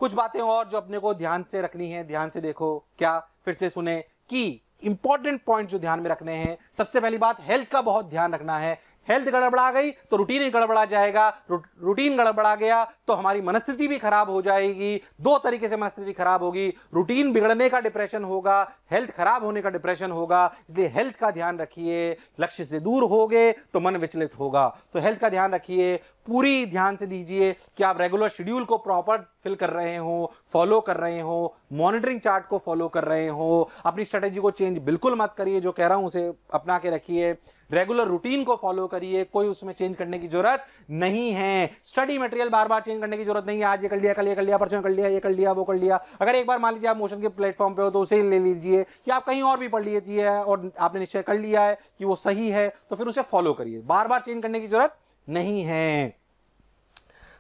कुछ बातें और जो अपने को ध्यान से रखनी है, ध्यान से देखो, क्या फिर से सुने कि इंपॉर्टेंट पॉइंट जो ध्यान में रखने हैं। सबसे पहली बात, हेल्थ का बहुत ध्यान रखना है। हेल्थ गड़बड़ा गई तो रूटीन गड़बड़ा जाएगा, रूटीन गड़बड़ा गया तो हमारी मनस्थिति भी खराब हो जाएगी। 2 तरीके से मनस्थिति खराब होगी, रूटीन बिगड़ने का डिप्रेशन होगा, हेल्थ खराब होने का डिप्रेशन होगा। इसलिए हेल्थ का ध्यान रखिए। लक्ष्य से दूर होगे तो मन विचलित होगा, तो हेल्थ का ध्यान रखिए। पूरी ध्यान से दीजिए कि आप रेगुलर शेड्यूल को प्रॉपर फिल कर रहे हो, फॉलो कर रहे हो, मॉनिटरिंग चार्ट को फॉलो कर रहे हो। अपनी स्ट्रेटेजी को चेंज बिल्कुल मत करिए, जो कह रहा हूं उसे अपना के रखिए। रेगुलर रूटीन को फॉलो करिए, कोई उसमें चेंज करने की जरूरत नहीं है। स्टडी मटेरियल बार बार चेंज करने की जरूरत नहीं है। आज ये कर लिया, कल ये कर लिया, परसों कर लिया, ये कर लिया, वो कर लिया। अगर एक बार मान लीजिए आप मोशन के प्लेटफॉर्म पे हो तो उसे ले लीजिए, या आप कहीं और भी पढ़ लीजिए और आपने निश्चय कर लिया है कि वो सही है तो फिर उसे फॉलो करिए। बार बार चेंज करने की जरूरत नहीं है।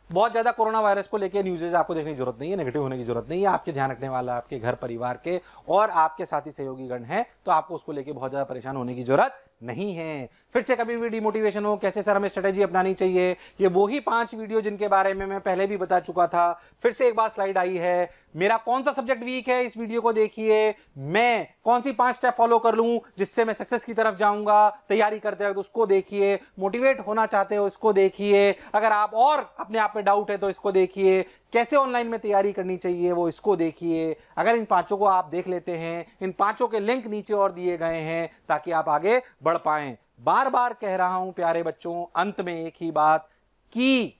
बहुत ज्यादा कोरोना वायरस को लेकर न्यूज़ आपको देखने की जरूरत नहीं है, नेगेटिव होने की जरूरत नहीं है। आपके ध्यान रखने वाला आपके घर परिवार के और आपके साथी सहयोगी गण है, तो आपको उसको लेकर बहुत ज्यादा परेशान होने की जरूरत नहीं है। फिर से कभी भी डिमोटिवेशन हो, कैसे सर हमें स्ट्रेटेजी अपनानी चाहिए, ये वही 5 वीडियो जिनके बारे में मैं पहले भी बता चुका था। फिर से एक बार स्लाइड आई है, मेरा कौन सा सब्जेक्ट वीक है इस वीडियो को देखिए, मैं कौन सी 5 स्टेप फॉलो कर लूं जिससे मैं सक्सेस की तरफ जाऊंगा। तैयारी करते वक्त उसको देखिए, मोटिवेट होना चाहते हो इसको देखिए, अगर आप और अपने आप में डाउट है तो इसको देखिए, कैसे ऑनलाइन में तैयारी करनी चाहिए वो इसको देखिए। अगर इन 5 को आप देख लेते हैं, इन 5 के लिंक नीचे और दिए गए हैं ताकि आप आगे बढ़ पाएं। बार बार कह रहा हूं प्यारे बच्चों, अंत में एक ही बात कि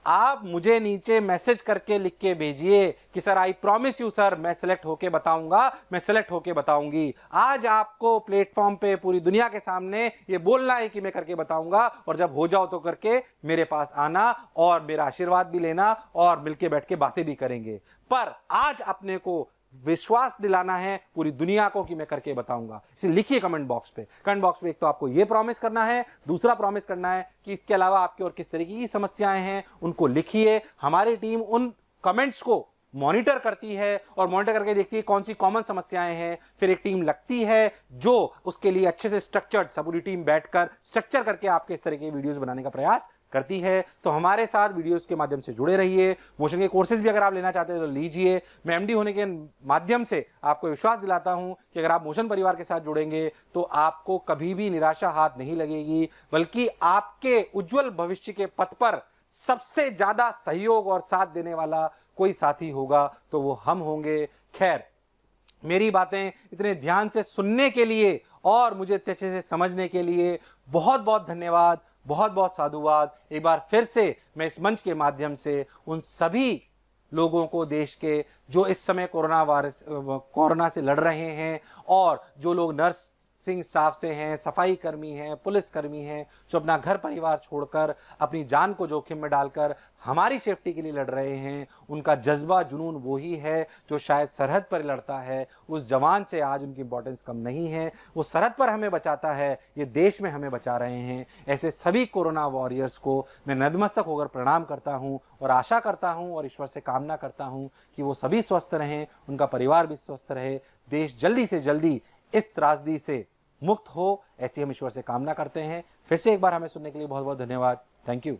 आप मुझे नीचे मैसेज करके लिख के भेजिए कि sir I promise you sir, मैं सिलेक्ट होके बताऊंगा, मैं सिलेक्ट होके बताऊंगी। आज आपको प्लेटफॉर्म पे पूरी दुनिया के सामने ये बोलना है कि मैं करके बताऊंगा, और जब हो जाओ तो करके मेरे पास आना और मेरा आशीर्वाद भी लेना और मिलके बैठ के बातें भी करेंगे। पर आज अपने को विश्वास दिलाना है पूरी दुनिया को कि मैं करके बताऊंगा। इसे लिखिए कमेंट बॉक्स पे। कमेंट बॉक्स पे एक तो आपको यह प्रॉमिस करना है, दूसरा प्रॉमिस करना है कि इसके अलावा आपके और किस तरीके की समस्याएं हैं उनको लिखिए। हमारी टीम उन कमेंट्स को मॉनिटर करती है और मॉनिटर करके देखती है कौन सी कॉमन समस्याएं हैं। फिर एक टीम लगती है जो उसके लिए अच्छे से स्ट्रक्चर्ड, सब पूरी टीम बैठकर स्ट्रक्चर करके आपके इस तरह के वीडियोस बनाने का प्रयास करती है। तो हमारे साथ वीडियोस के माध्यम से जुड़े रहिए। मोशन के कोर्सेज भी अगर आप लेना चाहते हैं तो लीजिए। मैं एमडी होने के माध्यम से आपको विश्वास दिलाता हूं कि अगर आप मोशन परिवार के साथ जुड़ेंगे तो आपको कभी भी निराशा हाथ नहीं लगेगी, बल्कि आपके उज्जवल भविष्य के पथ पर सबसे ज्यादा सहयोग और साथ देने वाला कोई साथी होगा तो वो हम होंगे। खैर, मेरी बातें इतने ध्यान से सुनने के लिए और मुझे अच्छे से समझने के लिए बहुत बहुत धन्यवाद, बहुत बहुत साधुवाद। एक बार फिर से मैं इस मंच के माध्यम से उन सभी लोगों को, देश के जो इस समय कोरोना से लड़ रहे हैं, और जो लोग नर्सिंग स्टाफ से हैं, सफाई कर्मी हैं, पुलिस कर्मी हैं, जो अपना घर परिवार छोड़कर अपनी जान को जोखिम में डालकर हमारी सेफ्टी के लिए लड़ रहे हैं, उनका जज्बा जुनून वही है जो शायद सरहद पर लड़ता है। उस जवान से आज उनकी इंपॉर्टेंस कम नहीं है। वो सरहद पर हमें बचाता है, ये देश में हमें बचा रहे हैं। ऐसे सभी कोरोना वॉरियर्स को मैं नतमस्तक होकर प्रणाम करता हूं और आशा करता हूं और ईश्वर से कामना करता हूं कि वो सभी स्वस्थ रहें, उनका परिवार भी स्वस्थ रहे, देश जल्दी से जल्दी इस त्रासदी से मुक्त हो, ऐसी हम ईश्वर से कामना करते हैं। फिर से एक बार हमें सुनने के लिए बहुत बहुत धन्यवाद। Thank you.